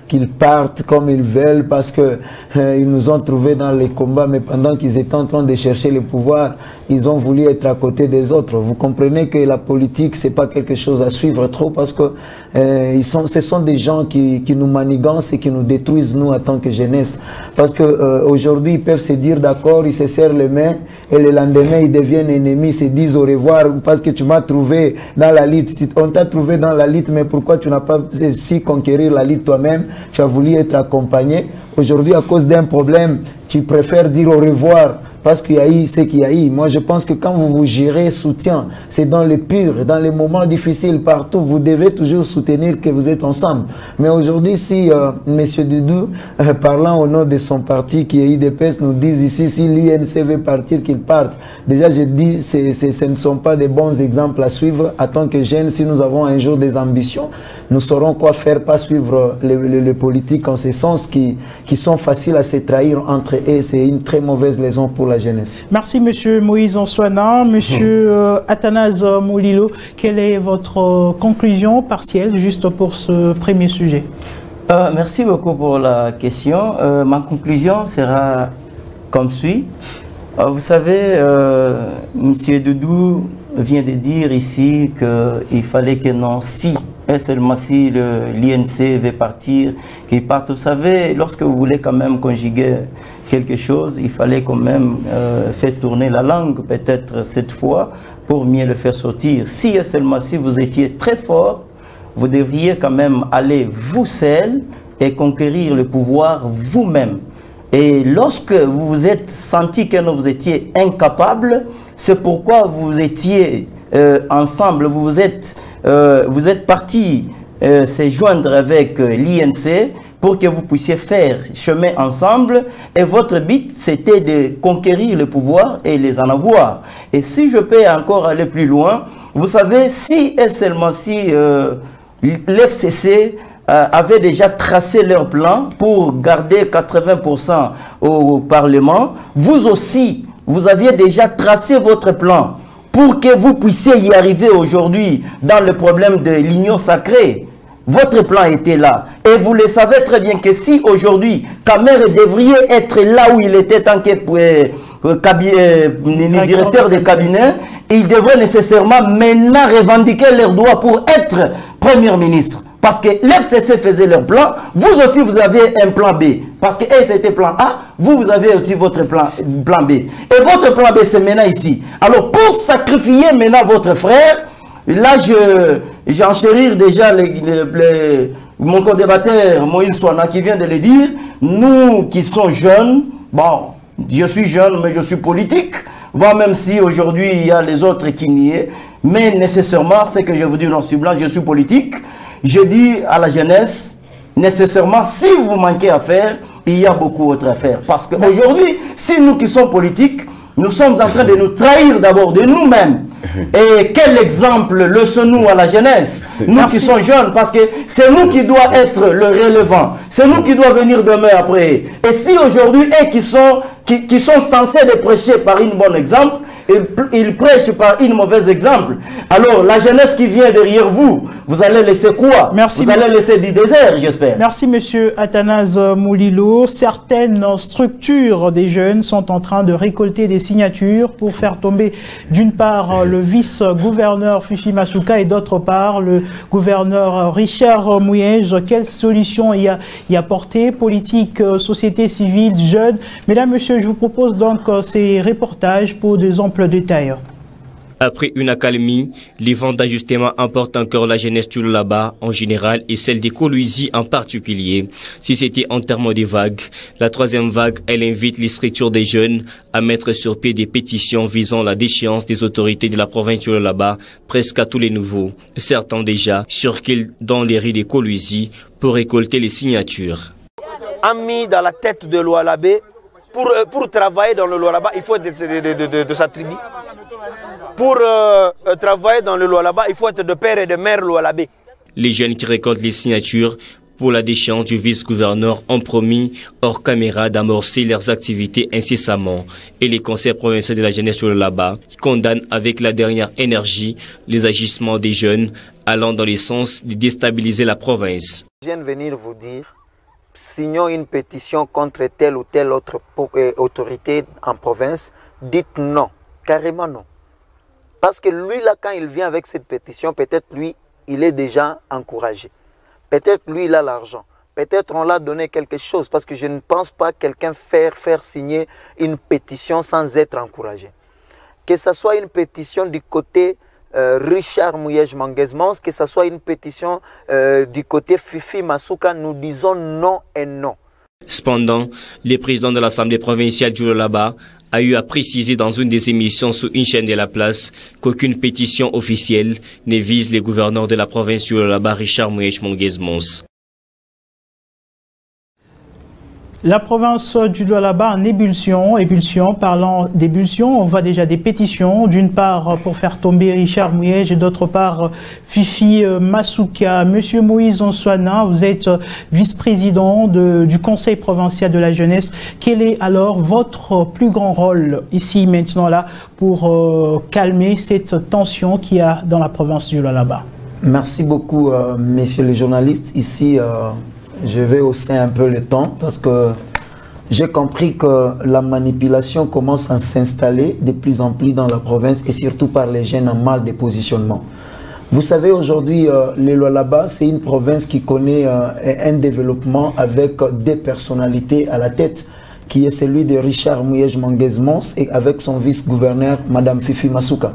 qu'ils partent comme ils veulent parce qu'ils nous ont trouvés dans les combats, mais pendant qu'ils étaient en train de chercher le pouvoir, ils ont voulu être à côté des autres. Vous comprenez que la politique, c'est pas quelque chose à suivre trop parce que ce sont des gens qui nous manigancent et qui nous détruisent, nous, en tant que jeunesse. Parce que aujourd'hui, ils peuvent se dire d'accord, ils se serrent les mains et le lendemain ils deviennent ennemis, ils se disent au revoir parce que tu m'as trouvé dans la lutte. On t'a trouvé dans la lutte, mais pourquoi tu n'as pas si conquérir la lutte toi-même? Tu as voulu être accompagné. Aujourd'hui, à cause d'un problème, tu préfères dire au revoir parce qu'il y a eu ce qu'il y a eu. Moi, je pense que quand vous vous gérez soutien, c'est dans les purs, dans les moments difficiles, partout, vous devez toujours soutenir que vous êtes ensemble. Mais aujourd'hui, si M. Doudou, parlant au nom de son parti qui est IDPS, nous dit ici, si l'INC veut partir, qu'il parte. Déjà, je dis, ce ne sont pas des bons exemples à suivre. En tant que jeunes, si nous avons un jour des ambitions, nous saurons quoi faire, pas suivre les politiques en ce sens qui sont faciles à se trahir entre eux. C'est une très mauvaise leçon pour la jeunesse. Merci M. Moïse Ansouana. M. Athanase Moulilo, quelle est votre conclusion partielle juste pour ce premier sujet? Merci beaucoup pour la question. Ma conclusion sera comme suit. Vous savez, M. Doudou vient de dire ici qu'il fallait que non, si, et seulement si l'INC veut partir, qu'il parte. Vous savez, lorsque vous voulez quand même conjuguer quelque chose, il fallait quand même faire tourner la langue, peut-être cette fois, pour mieux le faire sortir. Si et seulement si vous étiez très fort, vous devriez quand même aller vous seul et conquérir le pouvoir vous-même. Et lorsque vous vous êtes senti que vous étiez incapable, c'est pourquoi vous étiez ensemble, vous êtes partis se joindre avec l'INC pour que vous puissiez faire chemin ensemble. Et votre but, c'était de conquérir le pouvoir et les en avoir. Et si je peux encore aller plus loin, vous savez, si et seulement si l'FCC avaient déjà tracé leur plan pour garder 80% au Parlement, vous aussi, vous aviez déjà tracé votre plan pour que vous puissiez y arriver aujourd'hui dans le problème de l'union sacrée. Votre plan était là. Et vous le savez très bien que si aujourd'hui, Kamere devrait être là où il était tant que directeur de cabinet, il devrait nécessairement maintenant revendiquer leurs droits pour être Premier ministre. Parce que l'FCC faisait leur plan, vous aussi vous avez un plan B. Parce que c'était plan A, vous avez aussi votre plan B. Et votre plan B, c'est maintenant ici. Alors pour sacrifier maintenant votre frère, là j'enchérir déjà mon co-débatteur Moïse Ansouana qui vient de le dire, nous qui sommes jeunes, bon, je suis jeune mais je suis politique, voire même si aujourd'hui il y a les autres qui n'y est, mais nécessairement, c'est que je vous dis non, je suis blanc, je suis politique. Je dis à la jeunesse, nécessairement, si vous manquez à faire, il y a beaucoup d'autres à faire. Parce qu'aujourd'hui, si nous qui sommes politiques, nous sommes en train de nous trahir d'abord de nous-mêmes. Et quel exemple laissons-nous à la jeunesse, nous qui sommes jeunes, parce que c'est nous qui doit être le relevant, c'est nous qui doit venir demain après. Et si aujourd'hui, eux qui sont censés de prêcher par un bon exemple, ils prêchent par un mauvais exemple, alors la jeunesse qui vient derrière vous, vous allez laisser quoi? Merci. Vous allez laisser du désert, j'espère. Merci M. Athanase Moulilo. Certaines structures des jeunes sont en train de récolter des signatures pour faire tomber d'une part le vice-gouverneur Fifi Masuka et d'autre part le gouverneur Richard Mouyège. Quelle solution y apporter? Politique, société civile, jeunes. Mesdames, Messieurs, je vous propose donc ces reportages pour des amples détails. Après une accalmie, les vents d'ajustement emportent encore la jeunesse du Lualaba en général et celle des Kolwezi en particulier. Si c'était en termes de vagues, la troisième vague, elle invite les structures des jeunes à mettre sur pied des pétitions visant la déchéance des autorités de la province du Lualaba presque à tous les niveaux. Certains déjà circulent dans les rues des Kolwezi pour récolter les signatures. Mis dans la tête de Lualabé, pour travailler dans le Lualaba, il faut être de sa tribu. Pour travailler dans le Lualaba, il faut être de père et de mère Lualabé. Les jeunes qui récoltent les signatures pour la déchéance du vice-gouverneur ont promis, hors caméra, d'amorcer leurs activités incessamment. Et les conseils provinciaux de la jeunesse sur le Lualaba condamnent avec la dernière énergie les agissements des jeunes allant dans le sens de déstabiliser la province. Je viens de venir vous dire, signons une pétition contre telle ou telle autre autorité en province, dites non, carrément non. Parce que lui, là, quand il vient avec cette pétition, peut-être lui, il est déjà encouragé. Peut-être lui, il a l'argent. peut-être on l'a donné quelque chose, parce que je ne pense pas quelqu'un faire signer une pétition sans être encouragé. Que ce soit une pétition du côté Richard Mouyej Manguez-Mons, que ce soit une pétition du côté Fifi Masuka, nous disons non et non. Cependant, le président de l'Assemblée provinciale du Lualaba a eu à préciser dans une des émissions sur une chaîne de la place qu'aucune pétition officielle ne vise les gouverneurs de la province du Lualaba, Richard Mouyej Manguez-Mons. La province du Lualaba en ébullition. Parlant d'ébullition, on voit déjà des pétitions, d'une part pour faire tomber Richard Mouyej et d'autre part Fifi Masuka. Monsieur Moïse Onsouana, vous êtes vice-président du Conseil provincial de la jeunesse. Quel est alors votre plus grand rôle ici, maintenant, là, pour calmer cette tension qu'il y a dans la province du Lualaba? Merci beaucoup, messieurs les journalistes. Ici, je vais hausser un peu le temps parce que j'ai compris que la manipulation commence à s'installer de plus en plus dans la province et surtout par les jeunes en mal de positionnement. Vous savez, aujourd'hui, le Lualaba, c'est une province qui connaît un développement avec des personnalités à la tête, qui est celui de Richard Mouyej Manguez-Mons et avec son vice-gouverneur, Madame Fifi Masuka.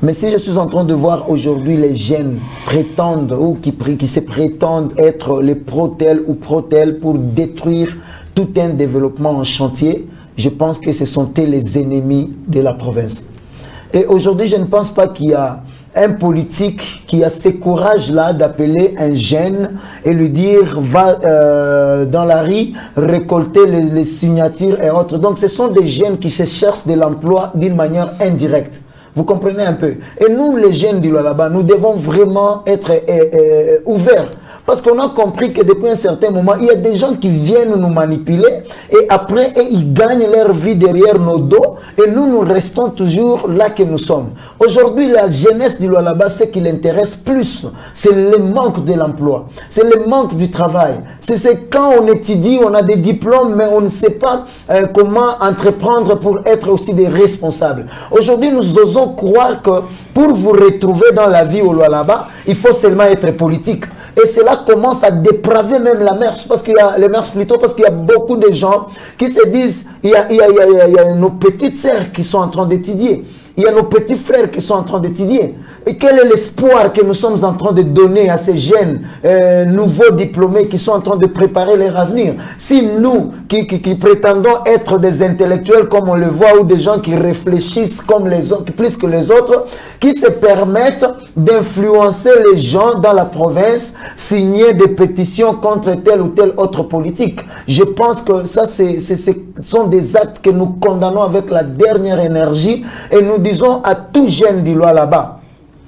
Mais si je suis en train de voir aujourd'hui les jeunes prétendent ou qui se prétendent être les pro-tel ou pro-tel pour détruire tout un développement en chantier, je pense que ce sont les ennemis de la province. Et aujourd'hui, je ne pense pas qu'il y a un politique qui a ce courage-là d'appeler un jeune et lui dire va dans la rue récolter les signatures et autres. Donc ce sont des jeunes qui se cherchent de l'emploi d'une manière indirecte. Vous comprenez un peu? Et nous, les jeunes du Lualaba, nous devons vraiment être ouverts. Parce qu'on a compris que depuis un certain moment, il y a des gens qui viennent nous manipuler et après, ils gagnent leur vie derrière nos dos et nous restons toujours là que nous sommes. Aujourd'hui, la jeunesse du Lualaba, ce qui l'intéresse plus, c'est le manque de l'emploi, c'est le manque du travail. C'est quand on étudie, on a des diplômes, mais on ne sait pas comment entreprendre pour être aussi des responsables. Aujourd'hui, nous osons croire que pour vous retrouver dans la vie au Lualaba, il faut seulement être politique. Et cela commence à dépraver même la mœurs, parce qu'il y a les mœurs plutôt, parce qu'il y a beaucoup de gens qui se disent, il y a nos petites sœurs qui sont en train d'étudier, il y a nos petits frères qui sont en train d'étudier. Et quel est l'espoir que nous sommes en train de donner à ces jeunes nouveaux diplômés qui sont en train de préparer leur avenir? Si nous, qui prétendons être des intellectuels comme on le voit, ou des gens qui réfléchissent comme les autres, plus que les autres, qui se permettent d'influencer les gens dans la province, signer des pétitions contre telle ou telle autre politique. Je pense que ça, ce sont des actes que nous condamnons avec la dernière énergie et nous disons à tout jeune du Lualaba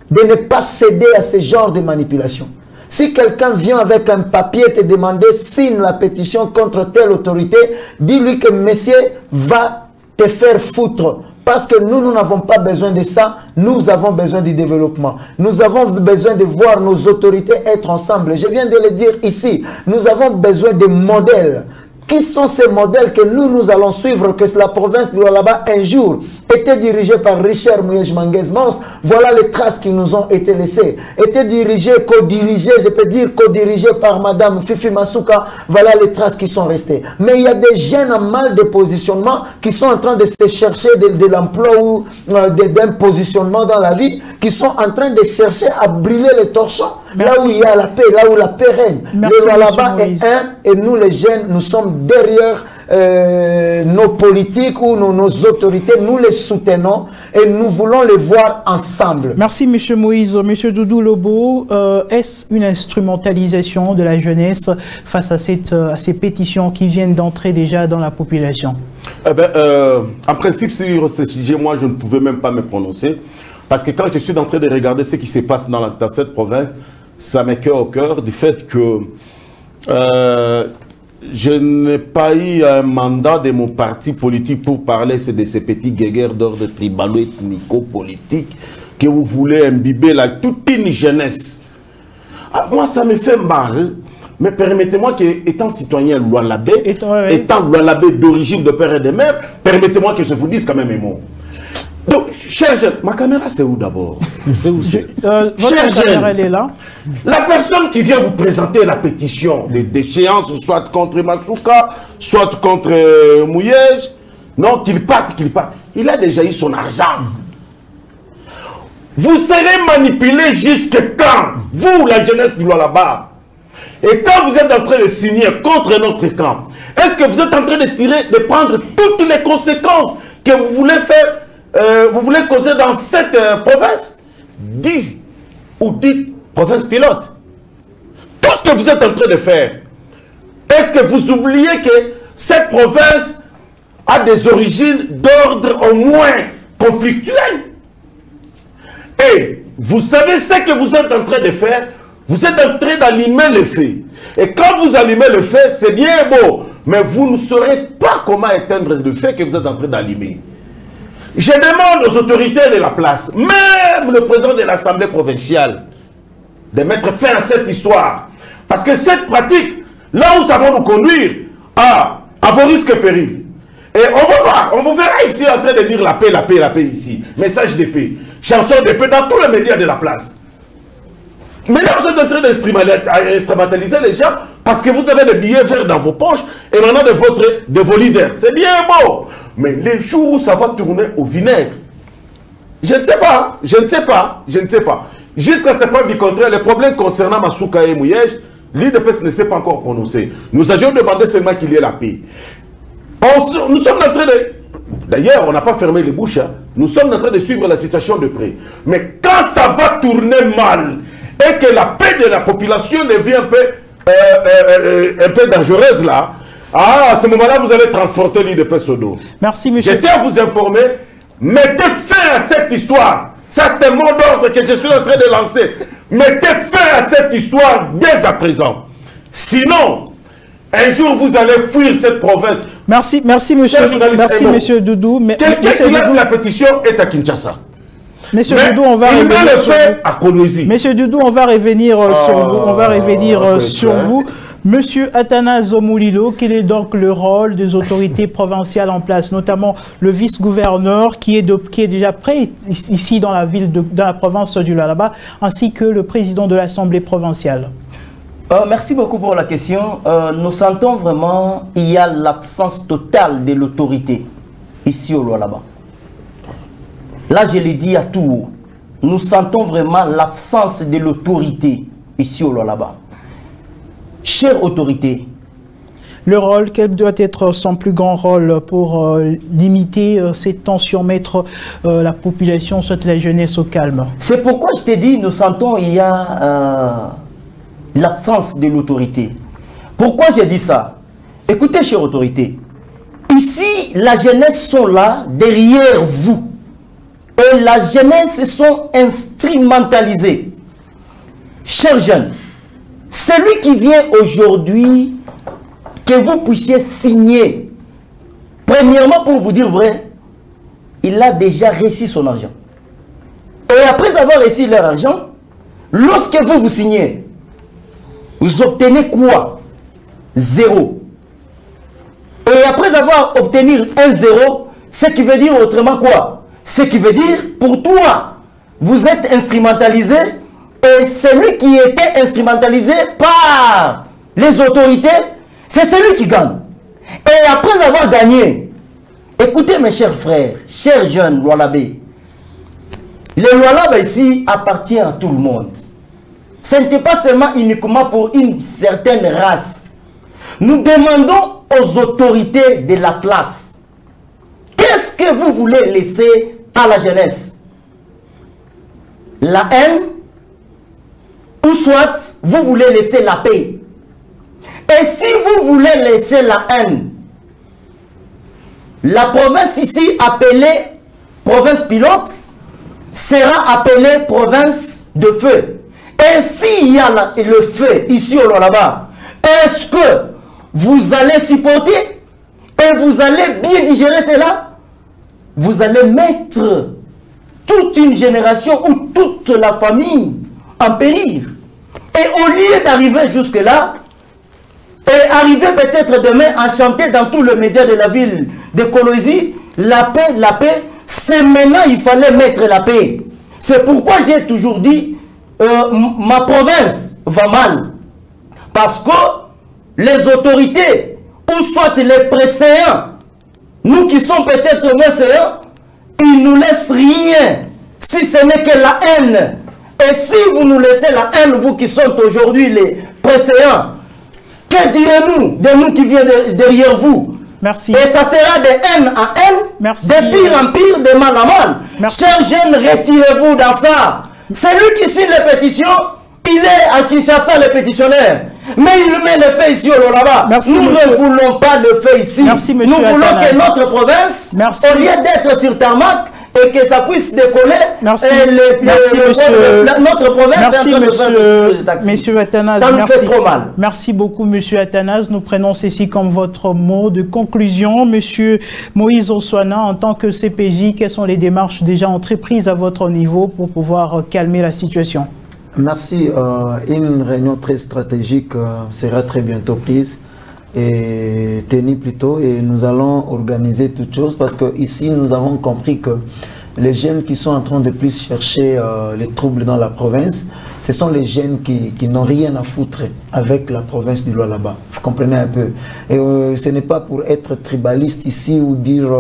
de ne pas céder à ce genre de manipulation. Si quelqu'un vient avec un papier te demander signe la pétition contre telle autorité, dis-lui que monsieur va te faire foutre. Parce que nous n'avons pas besoin de ça, nous avons besoin du développement. Nous avons besoin de voir nos autorités être ensemble. Je viens de le dire ici, nous avons besoin de modèles. Qui sont ces modèles que nous allons suivre, que la province du Lualaba un jour était dirigée par Richard Mouyej Manguez-Mons? Voilà les traces qui nous ont été laissées. Était dirigée, co-dirigée, je peux dire co-dirigée par Madame Fifi Masuka. Voilà les traces qui sont restées. Mais il y a des jeunes en mal de positionnement qui sont en train de se chercher de l'emploi ou d'un positionnement dans la vie, qui sont en train de chercher à brûler les torchons. Là où il y a la paix, là où la paix règne. Le Lualaba est un et nous les jeunes, nous sommes derrière nos politiques ou nos autorités, nous les soutenons et nous voulons les voir ensemble. Merci M. Moïse. M. Doudou Lobo, est-ce une instrumentalisation de la jeunesse face à ces pétitions qui viennent d'entrer déjà dans la population? En principe, sur ce sujet, moi je ne pouvais même pas me prononcer parce que quand je suis en train de regarder ce qui se passe dans cette province, ça m'écoeure au cœur du fait que je n'ai pas eu un mandat de mon parti politique pour parler de ces petits guéguerres d'ordre tribalo-ethnico-politique que vous voulez imbiber là, toute une jeunesse. Ah, moi, ça me fait mal, mais permettez-moi qu'étant citoyen Lualabé, étant Lualabé d'origine de père et de mère, permettez-moi que je vous dise quand même un mot. Donc, cher jeune, ma caméra c'est où d'abord? C'est où c'est? Votre caméra elle est là. La personne qui vient vous présenter la pétition de déchéance, soit contre Matsouka, soit contre Mouyej, non, qu'il parte. Il a déjà eu son argent. Vous serez manipulé jusqu'à quand? Vous, la jeunesse du Lualaba. Et quand vous êtes en train de signer contre notre camp, est-ce que vous êtes en train de prendre toutes les conséquences que vous voulez faire, vous voulez causer dans cette province? 10 provinces pilotes. Tout ce que vous êtes en train de faire, est-ce que vous oubliez que cette province a des origines d'ordre au moins conflictuel? Et vous savez ce que vous êtes en train de faire? Vous êtes en train d'allumer le feu. Et quand vous allumez le feu, c'est bien beau. Mais vous ne saurez pas comment éteindre le feu que vous êtes en train d'allumer. Je demande aux autorités de la place, même le président de l'Assemblée provinciale, de mettre fin à cette histoire. Parce que cette pratique, là où ça va nous conduire, à vos risques et périls. Et on va voir, on vous verra ici en train de dire la paix ici. Message de paix, chanson de paix dans tous les médias de la place. Maintenant, vous êtes en train d'instrumentaliser les gens parce que vous avez des billets verts dans vos poches et maintenant de vos leaders. C'est bien beau. Mais les jours où ça va tourner au vinaigre, je ne sais pas. Jusqu'à ce point du contraire, les problèmes concernant Matsouka et Mouyej, l'IDPS ne s'est pas encore prononcé. Nous avions demandé seulement qu'il y ait la paix. Nous sommes en train de... D'ailleurs, on n'a pas fermé les bouches. Hein. Nous sommes en train de suivre la situation de près. Mais quand ça va tourner mal et que la paix de la population devient un peu dangereuse là, à ce moment-là, vous allez transporter l'IDPS au dos. Merci, monsieur. Je tiens à vous informer, mettez fin à cette histoire. Ça, c'est un mot d'ordre que je suis en train de lancer. Mettez fin à cette histoire dès à présent. Sinon, un jour, vous allez fuir cette province. Merci, monsieur. Merci, monsieur Doudou. Quelqu'un qui lance la pétition est à Kinshasa. Monsieur Doudou, on va revenir sur vous. Monsieur Doudou, on va revenir sur vous. On va revenir sur vous. Monsieur Athanase Moulilo, quel est donc le rôle des autorités provinciales en place, notamment le vice-gouverneur qui est déjà prêt ici dans la ville, dans la province du Lualaba, ainsi que le président de l'Assemblée provinciale? Merci beaucoup pour la question. Nous sentons vraiment qu'il y a l'absence totale de l'autorité ici au Lualaba. Là, je l'ai dit à tout. Nous sentons vraiment l'absence de l'autorité ici au Lualaba. Chère autorité. Le rôle, quel doit être son plus grand rôle pour limiter ces tensions, mettre la population, soit la jeunesse au calme? C'est pourquoi je t'ai dit, nous sentons qu'il y a l'absence de l'autorité. Pourquoi j'ai dit ça? Écoutez, chère autorité, ici, la jeunesse sont là, derrière vous. Et la jeunesse sont instrumentalisées. Chers jeunes, celui qui vient aujourd'hui, que vous puissiez signer, premièrement, pour vous dire vrai, il a déjà reçu son argent. Et après avoir reçu leur argent, lorsque vous signez, vous obtenez quoi? 0. Et après avoir obtenu un 0, ce qui veut dire autrement quoi? Ce qui veut dire, pour toi, vous êtes instrumentalisé, et celui qui était instrumentalisé par les autorités, c'est celui qui gagne. Et après avoir gagné, écoutez mes chers frères, chers jeunes Lualabais, le Lualaba ici appartient à tout le monde. Ce n'était pas seulement uniquement pour une certaine race. Nous demandons aux autorités de la place, qu'est-ce que vous voulez laisser à la jeunesse? La haine? Ou soit vous voulez laisser la paix? Et si vous voulez laisser la haine, la province ici appelée province pilote sera appelée province de feu. Et s'il y a le feu ici au Lualaba, est-ce que vous allez supporter et vous allez bien digérer cela? Vous allez mettre toute une génération ou toute la famille en péril. Et au lieu d'arriver jusque-là, et arriver peut-être demain à chanter dans tous les médias de la ville de Kolwezi, la paix, c'est maintenant il fallait mettre la paix. C'est pourquoi j'ai toujours dit, ma province va mal. Parce que les autorités, ou soit les préséants, nous qui sommes peut-être méséants, ils nous laissent rien, si ce n'est que la haine. Et si vous nous laissez la haine, vous qui sont aujourd'hui les préséants, que direz-nous de nous qui viennent derrière vous? Merci. Et ça sera de haine en haine, merci, de pire en pire, de mal à mal. Merci. Chers jeunes, retirez-vous dans ça. Celui qui signe les pétitions, il est à Kinshasa le pétitionnaire. Mais il met le fait ici au là-bas. Nous ne voulons pas le fait ici. Merci, nous voulons que notre province, au lieu d'être sur tarmac, et que ça puisse décoller. Merci. Notre province, merci, monsieur Athanase. Ça nous fait trop mal. Merci beaucoup, monsieur Athanase. Nous prenons ceci comme votre mot de conclusion. Monsieur Moïse Ossoana, en tant que CPJ, quelles sont les démarches déjà entreprises à votre niveau pour pouvoir calmer la situation? Merci. Une réunion très stratégique sera très bientôt prise et tenue plutôt, et nous allons organiser toutes choses parce que ici nous avons compris que les jeunes qui sont en train de plus chercher les troubles dans la province, ce sont les jeunes qui n'ont rien à foutre avec la province du Lualaba. Vous comprenez un peu. Et ce n'est pas pour être tribaliste ici ou dire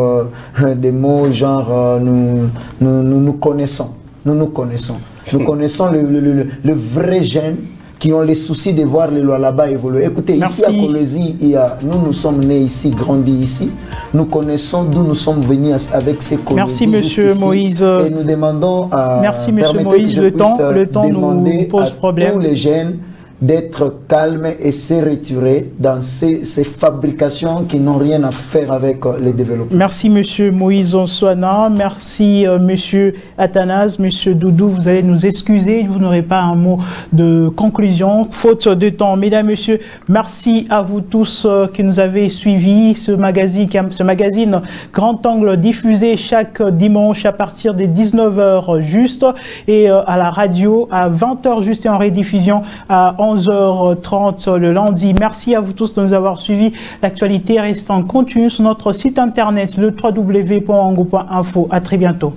des mots genre nous connaissons. Nous connaissons. Nous connaissons le vrai jeune qui ont les soucis de voir les lois là-bas évoluer. Écoutez, merci. Ici à Kolwezi, nous sommes nés ici, grandis ici. Nous connaissons d'où nous sommes venus avec ces Kolwezi. Merci, monsieur Moïse. Et nous demandons à... Merci, monsieur Moïse. Le temps nous pose problème. Tous les jeunes d'être calmes et se retirer dans ces fabrications qui n'ont rien à faire avec les développements. Merci, monsieur Moïse Ossoana. Merci, monsieur Athanase. Monsieur Doudou, vous allez nous excuser. Vous n'aurez pas un mot de conclusion, faute de temps. Mesdames, messieurs, merci à vous tous qui nous avez suivis. Ce magazine Grand Angle diffusé chaque dimanche à partir des 19h juste et à la radio à 20h juste et en rediffusion à 11h30 le lundi. Merci à vous tous de nous avoir suivis. L'actualité reste en continu sur notre site internet le www.wangu.info. À très bientôt.